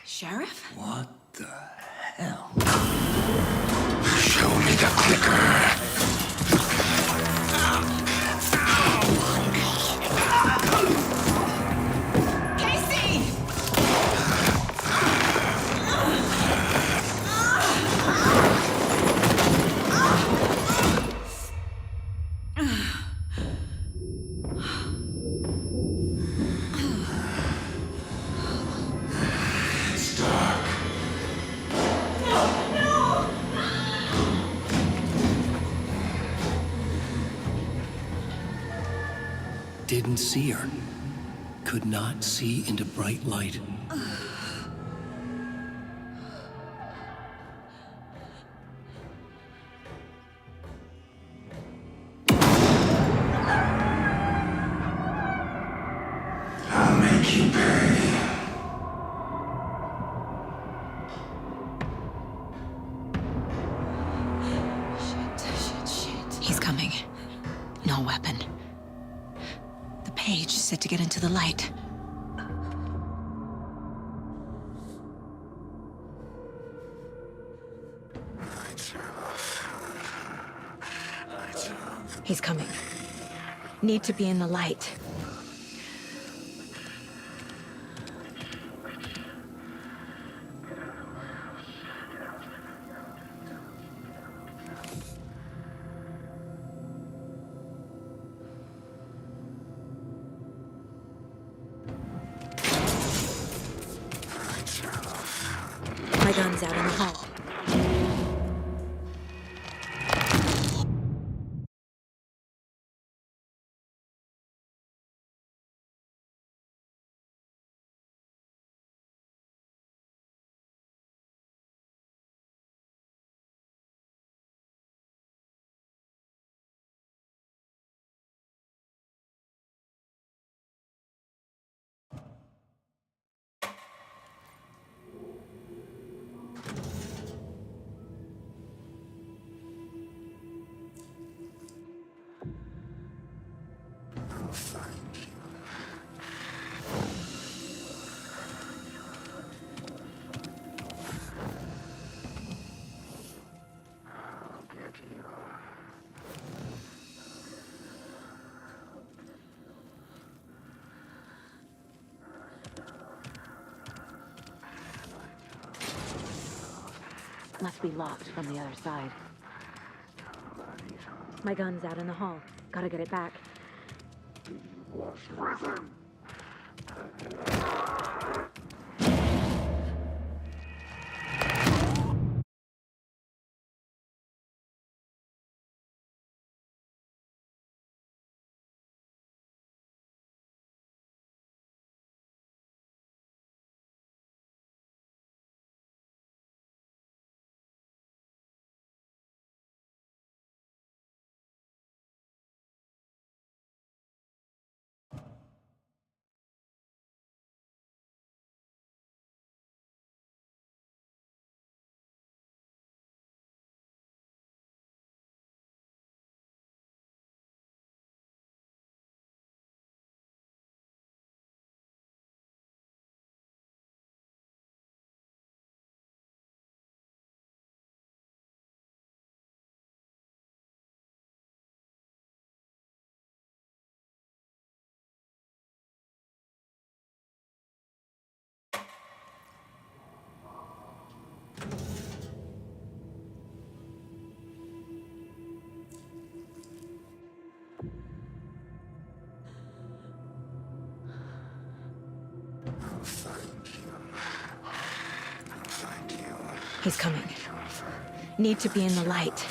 Sheriff? What the hell? Show me the clicker. didn't see her. Could not see into bright light. I'll make you pay. Shit. He's coming. No weapon. The page set to get into the light. He's coming. Need to be in the light. My gun's out in the hall. Must be locked from the other side. My gun's out in the hall. Gotta get it back. He's coming. Need to be in the light.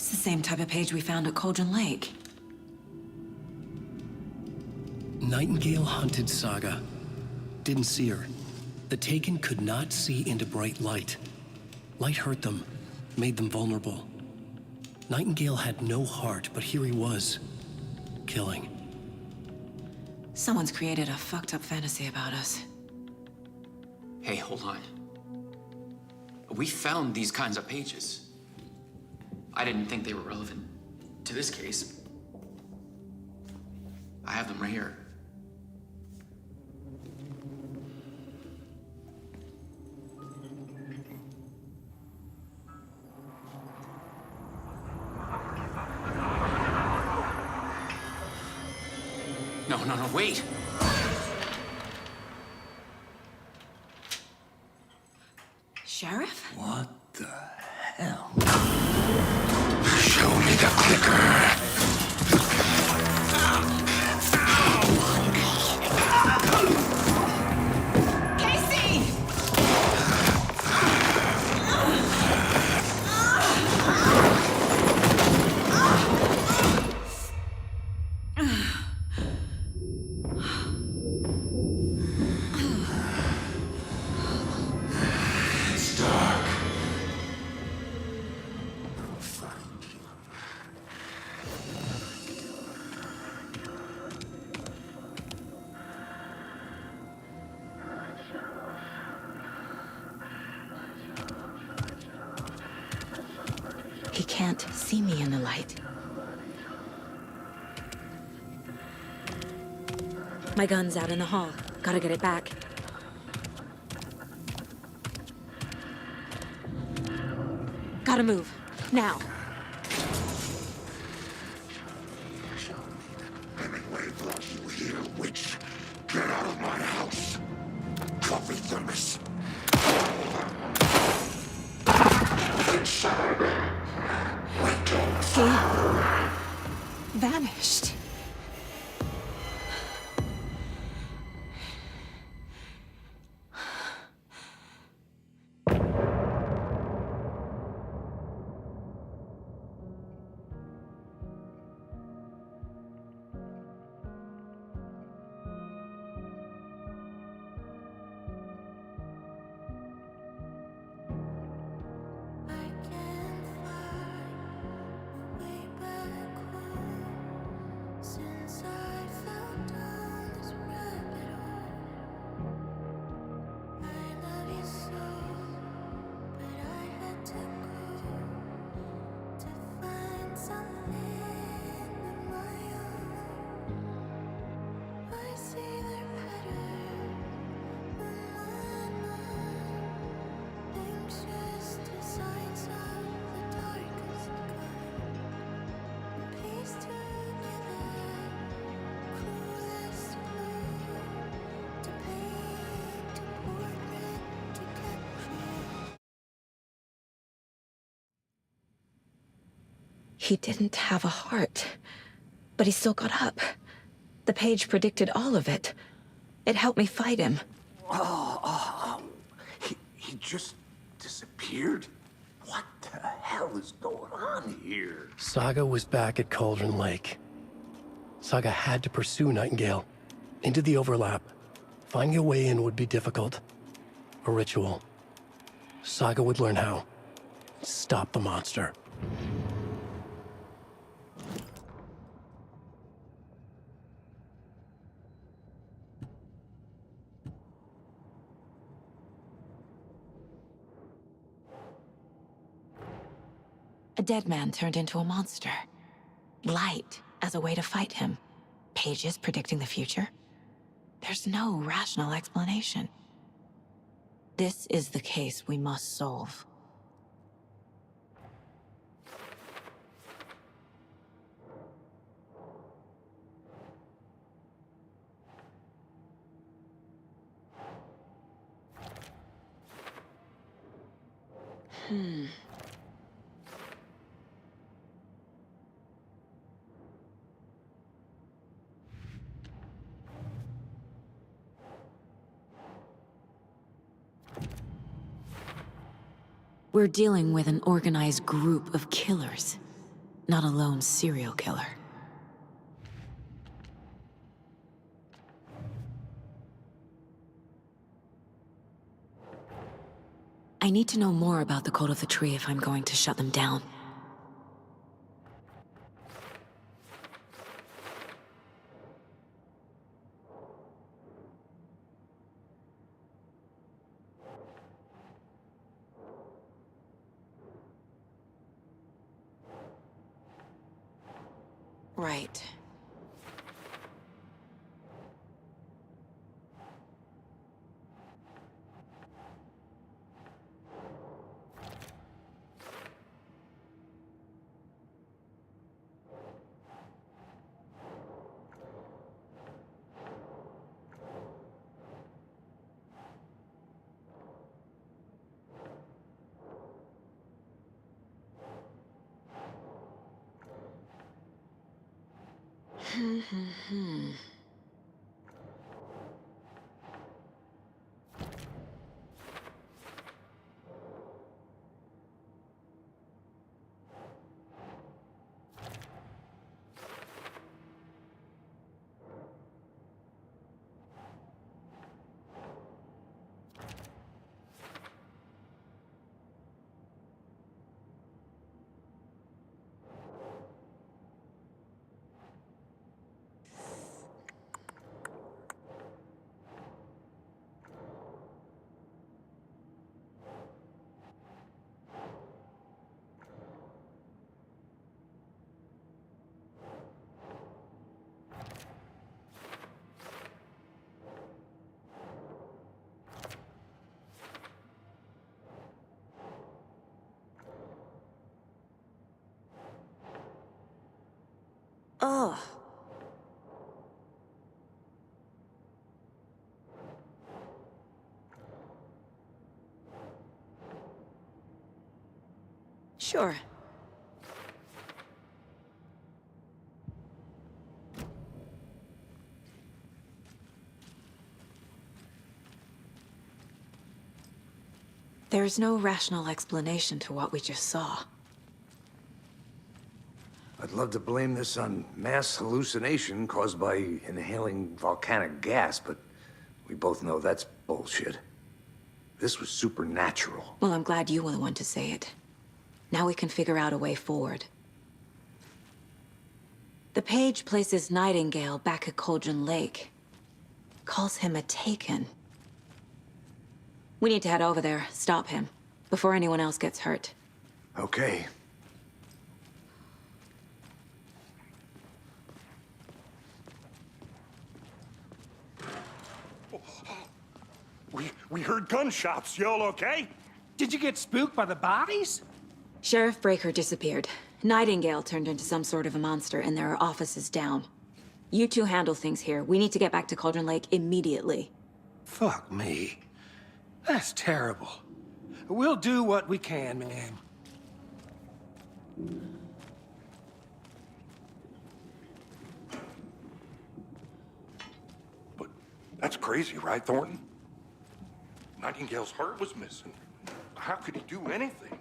It's the same type of page we found at Cauldron Lake. Nightingale hunted Saga. Didn't see her. The Taken could not see into bright light. Light hurt them, made them vulnerable. Nightingale had no heart, but here he was, killing. Someone's created a fucked up fantasy about us. Hey, hold on. We found these kinds of pages. I didn't think they were relevant to this case. I have them right here. No, wait! Sheriff? What the hell? Show me the clicker. Casey! It's dark. He can't see me in the light. My gun's out in the hall. Gotta get it back. Gotta move. Now. Hemingway brought you here, witch. Get out of my house. Coffee thermos. Inside. He vanished. He didn't have a heart, but he still got up. The page predicted all of it. It helped me fight him. He just disappeared? What the hell is going on here? Saga was back at Cauldron Lake. Saga had to pursue Nightingale. Into the overlap. Finding a way in would be difficult. A ritual. Saga would learn how. Stop the monster. A dead man turned into a monster. Light as a way to fight him. Pages predicting the future. There's no rational explanation. This is the case we must solve. We're dealing with an organized group of killers. Not a lone serial killer. I need to know more about the code of the tree if I'm going to shut them down. Right. Ugh. Sure. There's no rational explanation to what we just saw. I'd love to blame this on mass hallucination caused by inhaling volcanic gas, but we both know that's bullshit. This was supernatural. Well, I'm glad you were the one to say it. Now we can figure out a way forward. The page places Nightingale back at Cauldron Lake. Calls him a Taken. We need to head over there, stop him, before anyone else gets hurt. Okay. We heard gunshots. Y'all okay? Did you get spooked by the bodies? Sheriff Breaker disappeared. Nightingale turned into some sort of a monster, and there are offices down. You two handle things here. We need to get back to Cauldron Lake immediately. Fuck me. That's terrible. We'll do what we can, ma'am. But that's crazy, right, Thornton? Nightingale's heart was missing. How could he do anything?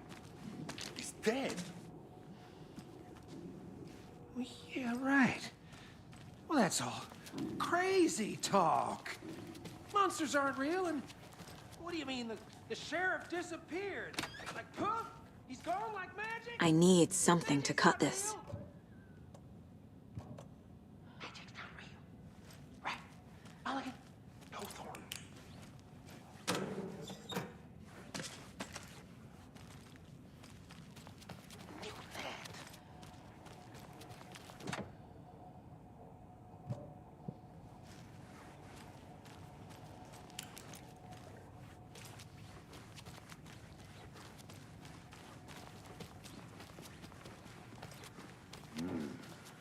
He's dead. Well, yeah, right. Well, that's all crazy talk. Monsters aren't real, and what do you mean the sheriff disappeared? Like poof? He's gone like magic? I need something to cut this. Magic's not real. Right. Mulligan? No, Thornton.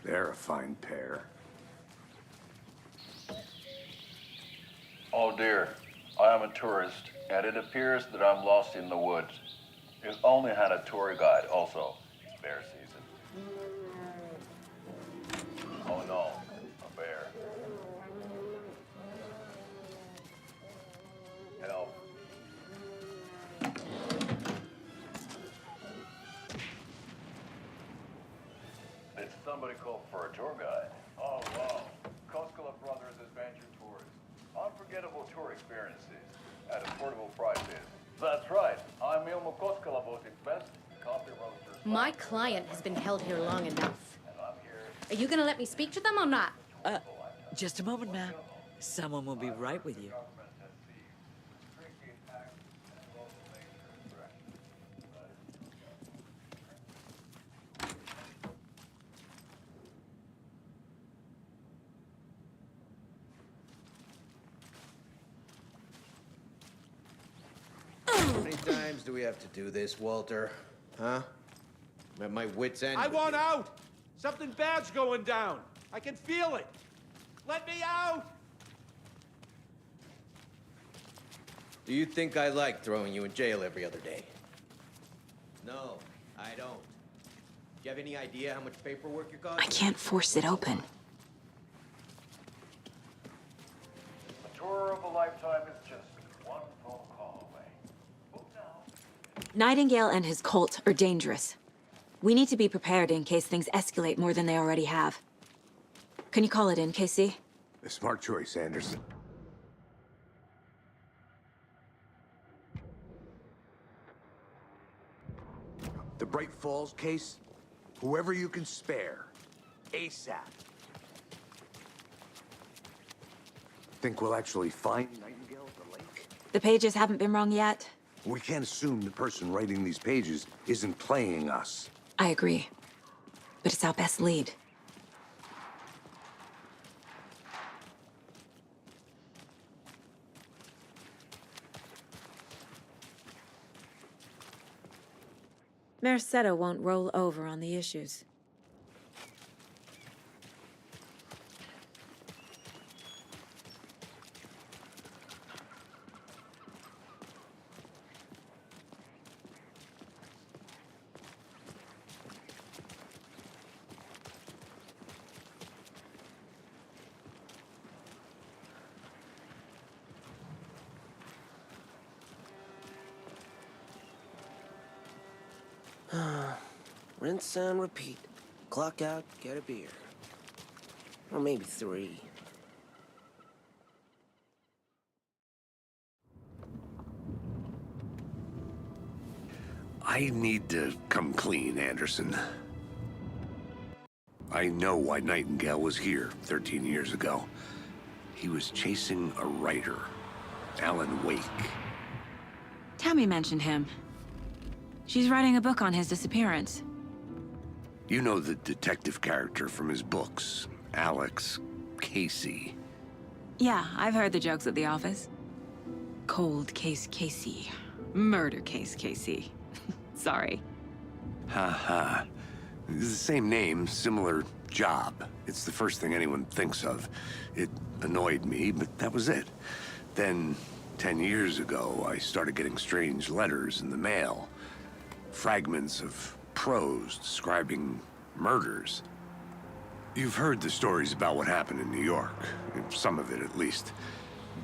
They're a fine pair. Oh dear, I am a tourist, and it appears that I'm lost in the woods. We've only had a tour guide also. It's bear season. Oh no, a bear. Help. somebody called for a tour guide. Oh, wow. Koskela Brothers Adventure Tours. Unforgettable tour experiences at affordable prices. That's right. I'm Ilmo Koskela Best Coffee Roasters. My client has been held here long enough. Are you gonna let me speak to them or not? Just a moment, ma'am. Someone will be right with you. How many times do we have to do this, Walter? Huh? I'm at my wit's end. I want out! Something bad's going down. I can feel it. Let me out! Do you think I like throwing you in jail every other day? No, I don't. Do you have any idea how much paperwork you're causing? I can't force it open. A tour of a lifetime is just one phone call away. Book now. Nightingale and his cult are dangerous. We need to be prepared in case things escalate more than they already have. Can you call it in, KC? A smart choice, Anderson. The Bright Falls case? Whoever you can spare. ASAP. Think we'll actually find Nightingale at the lake? The pages haven't been wrong yet. We can't assume the person writing these pages isn't playing us. I agree. But it's our best lead. Merced won't roll over on the issues. Rinse and repeat. Clock out, get a beer. Or maybe 3. I need to come clean, Anderson. I know why Nightingale was here 13 years ago. He was chasing a writer, Alan Wake. Tammy mentioned him. She's writing a book on his disappearance. You know the detective character from his books, Alex Casey. Yeah, I've heard the jokes at the office. Cold case Casey. Murder case Casey. Sorry. Ha ha. It's the same name, similar job. It's the first thing anyone thinks of. It annoyed me, but that was it. Then, 10 years ago, I started getting strange letters in the mail. Fragments of prose describing murders. You've heard the stories about what happened in New York. Some of it, at least.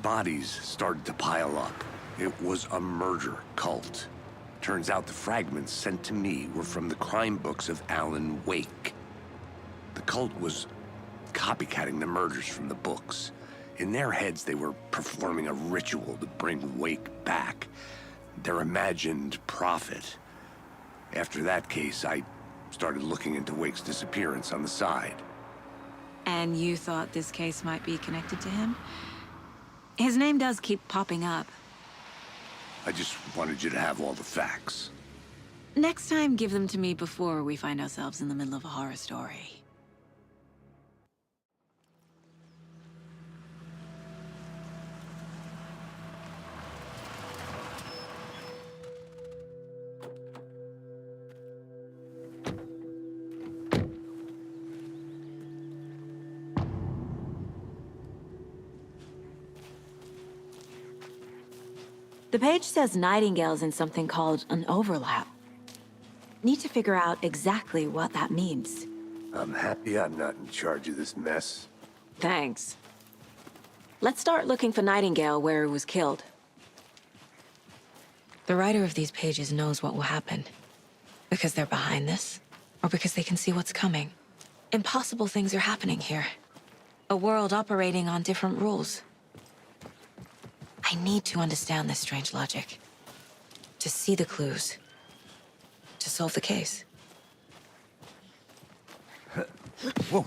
Bodies started to pile up. It was a murder cult. Turns out the fragments sent to me were from the crime books of Alan Wake. The cult was copycatting the murders from the books. In their heads, they were performing a ritual to bring Wake back. Their imagined prophet. After that case, I started looking into Wake's disappearance on the side. And you thought this case might be connected to him? His name does keep popping up. I just wanted you to have all the facts. Next time, give them to me before we find ourselves in the middle of a horror story. The page says Nightingale's in something called an overlap. Need to figure out exactly what that means. I'm happy I'm not in charge of this mess. Thanks. Let's start looking for Nightingale where he was killed. The writer of these pages knows what will happen. Because they're behind this, or because they can see what's coming. Impossible things are happening here. A world operating on different rules. I need to understand this strange logic. To see the clues. To solve the case. Whoa.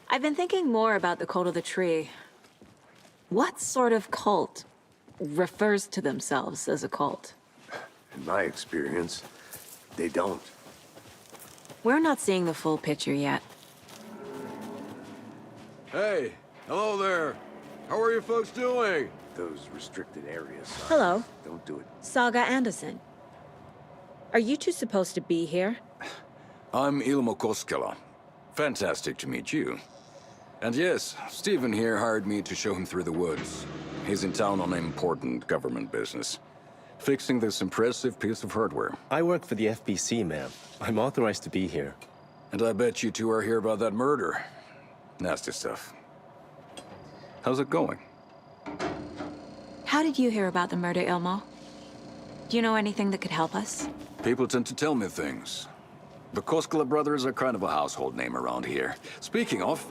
I've been thinking more about the cult of the tree. What sort of cult refers to themselves as a cult? In my experience, they don't. We're not seeing the full picture yet. Hey, hello there. How are you folks doing? Those restricted areas. Hello. Don't do it. Saga Anderson. Are you two supposed to be here? I'm Ilmo Koskela. Fantastic to meet you. And yes, Stephen here hired me to show him through the woods. He's in town on important government business. Fixing this impressive piece of hardware. I work for the FBC, ma'am. I'm authorized to be here. And I bet you two are here about that murder. Nasty stuff. How's it going? How did you hear about the murder, Ilmo? Do you know anything that could help us? People tend to tell me things. The Koskela brothers are kind of a household name around here. Speaking of,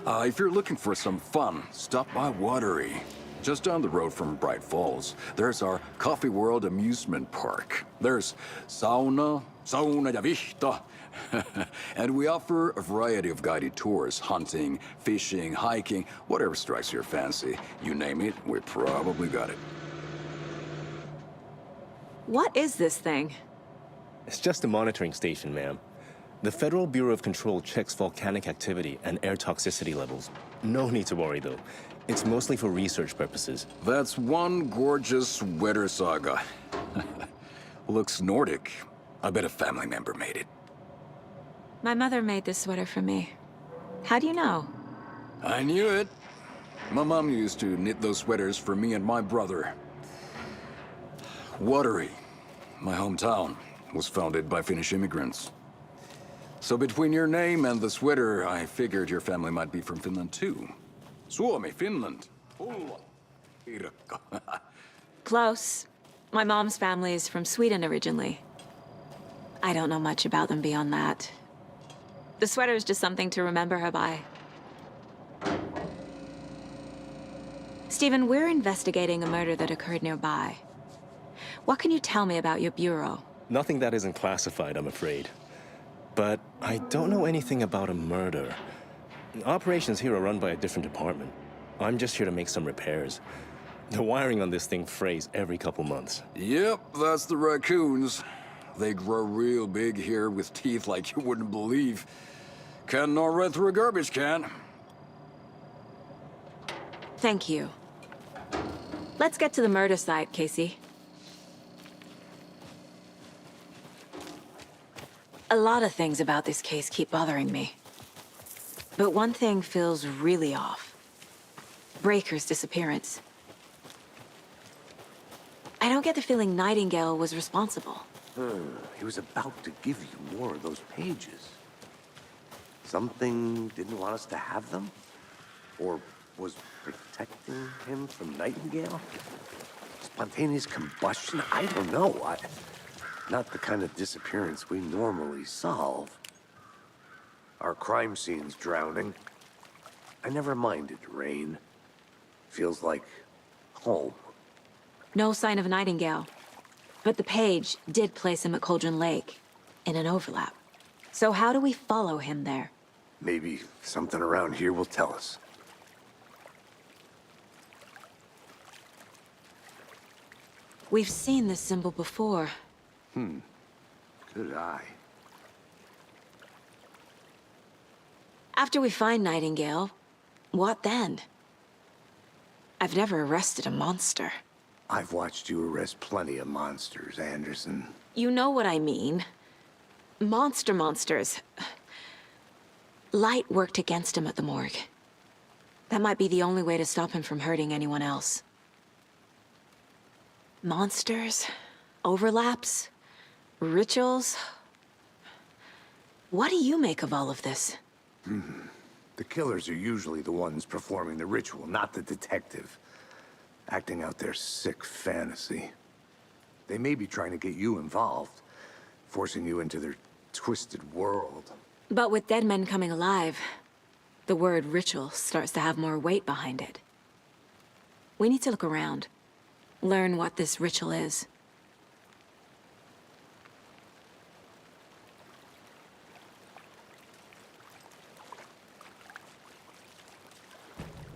if you're looking for some fun, stop by Watery. Just down the road from Bright Falls, there's our Coffee World amusement park. There's sauna ja vihta. And we offer a variety of guided tours, hunting, fishing, hiking, whatever strikes your fancy. You name it, we probably got it. What is this thing? It's just a monitoring station, ma'am. The Federal Bureau of Control checks volcanic activity and air toxicity levels. No need to worry, though. It's mostly for research purposes. That's one gorgeous sweater, Saga. Looks Nordic. I bet a family member made it. My mother made this sweater for me. How do you know? I knew it. My mom used to knit those sweaters for me and my brother. Watery, my hometown, was founded by Finnish immigrants. So between your name and the sweater, I figured your family might be from Finland too. Suomi, Finland. Close. My mom's family is from Sweden originally. I don't know much about them beyond that. The sweater is just something to remember her by. Stephen, we're investigating a murder that occurred nearby. What can you tell me about your bureau? Nothing that isn't classified, I'm afraid. But I don't know anything about a murder. Operations here are run by a different department. I'm just here to make some repairs. The wiring on this thing frays every couple months. Yep, that's the raccoons. They grow real big here with teeth like you wouldn't believe. Can't gnaw right through a garbage can. Thank you. Let's get to the murder site, Casey. A lot of things about this case keep bothering me. But one thing feels really off. Breaker's disappearance. I don't get the feeling Nightingale was responsible. He was about to give you more of those pages. Something didn't want us to have them? Or was protecting him from Nightingale? Spontaneous combustion? I don't know. Not the kind of disappearance we normally solve. Our crime scene's drowning. I never minded rain. Feels like home. No sign of Nightingale. But the page did place him at Cauldron Lake, in an overlap. So how do we follow him there? Maybe something around here will tell us. We've seen this symbol before. Good eye. After we find Nightingale, what then? I've never arrested a monster. I've watched you arrest plenty of monsters, Anderson. You know what I mean. Monsters. Light worked against him at the morgue. That might be the only way to stop him from hurting anyone else. Monsters? Overlaps? Rituals? What do you make of all of this? The killers are usually the ones performing the ritual, not the detective. Acting out their sick fantasy. They may be trying to get you involved, forcing you into their twisted world. But with dead men coming alive, the word ritual starts to have more weight behind it. We need to look around, learn what this ritual is.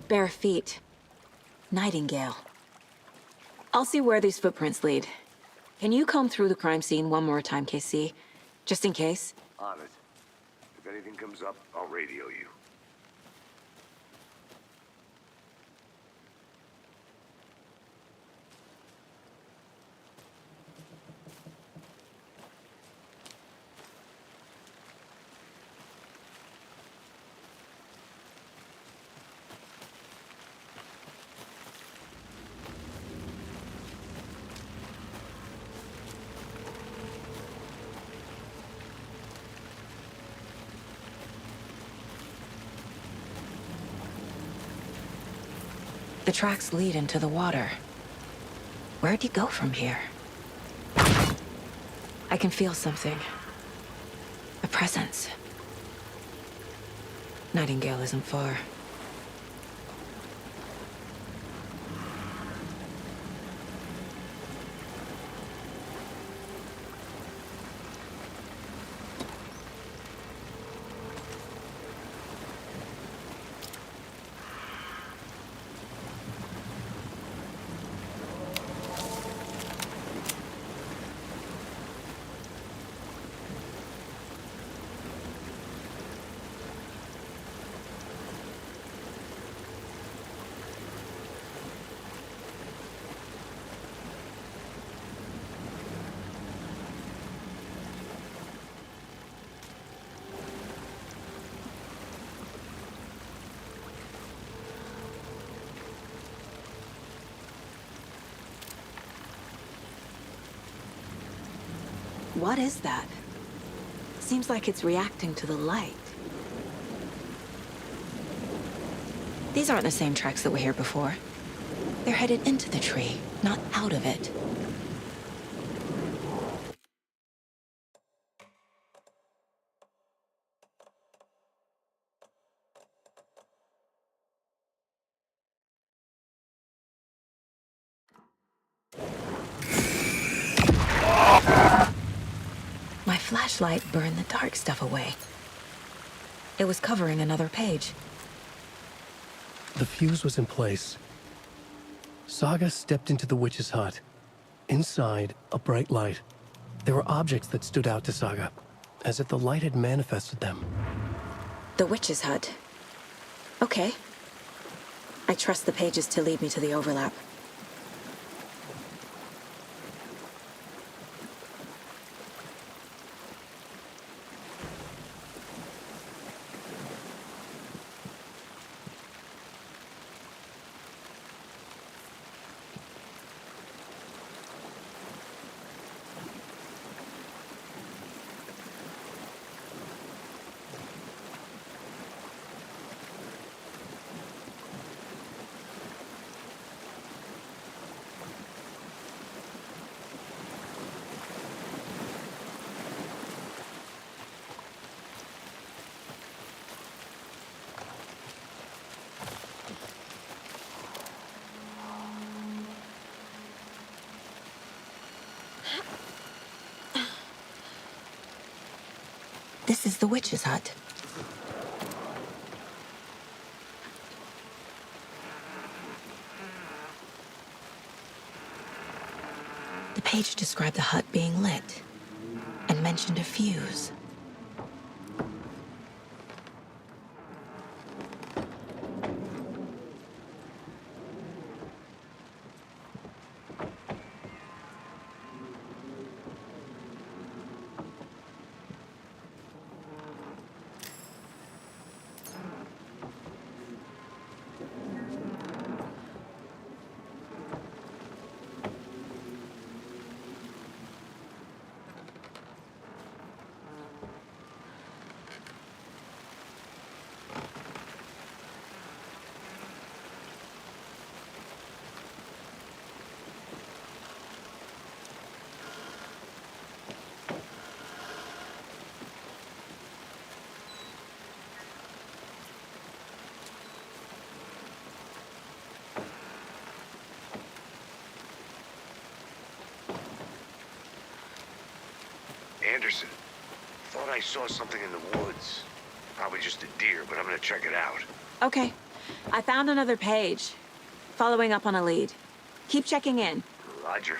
Bare feet. Nightingale. I'll see where these footprints lead. Can you comb through the crime scene one more time, KC? Just in case? On it. If anything comes up, I'll radio you. The tracks lead into the water. Where'd he go from here? I can feel something. A presence. Nightingale isn't far. What is that? Seems like it's reacting to the light. These aren't the same tracks that were here before. They're headed into the tree, not out of it. My flashlight burned the dark stuff away. It was covering another page. The fuse was in place. Saga stepped into the witch's hut. Inside, a bright light. There were objects that stood out to Saga, as if the light had manifested them. The witch's hut. Okay. I trust the pages to lead me to the overlap. This is the witch's hut. The page described the hut being lit and mentioned a fuse. Anderson. Thought I saw something in the woods. Probably just a deer, but I'm gonna check it out. Okay. I found another page. Following up on a lead. Keep checking in. Roger.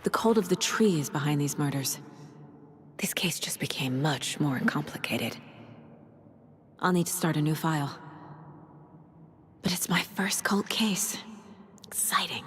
The cult of the tree is behind these murders. This case just became much more complicated. I'll need to start a new file. But it's my first cult case. Exciting.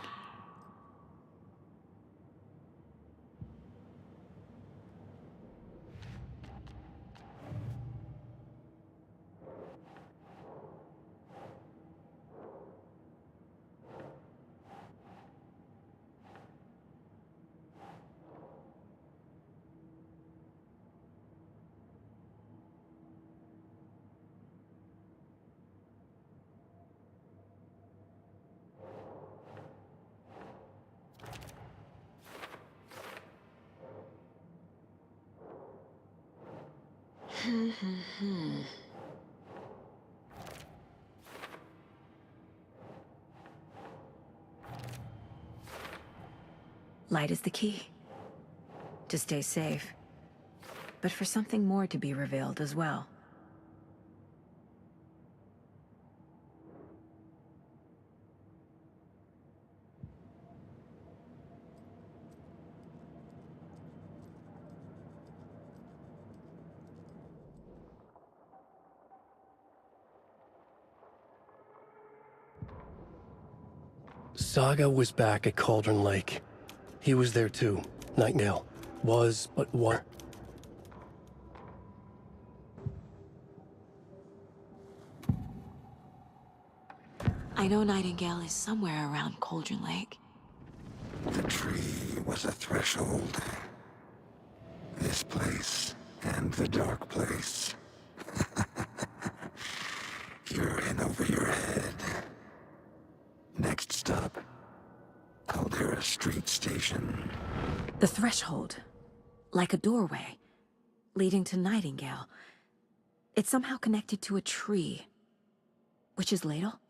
Light is the key. To stay safe. But for something more to be revealed as well. Saga was back at Cauldron Lake. He was there too. Nightingale. Was, but what? I know Nightingale is somewhere around Cauldron Lake. The tree was a threshold. This place and the dark place. You're in over your head. Next stop, Caldera Street Station. The threshold. Like a doorway. Leading to Nightingale. It's somehow connected to a tree. Which is Ladle?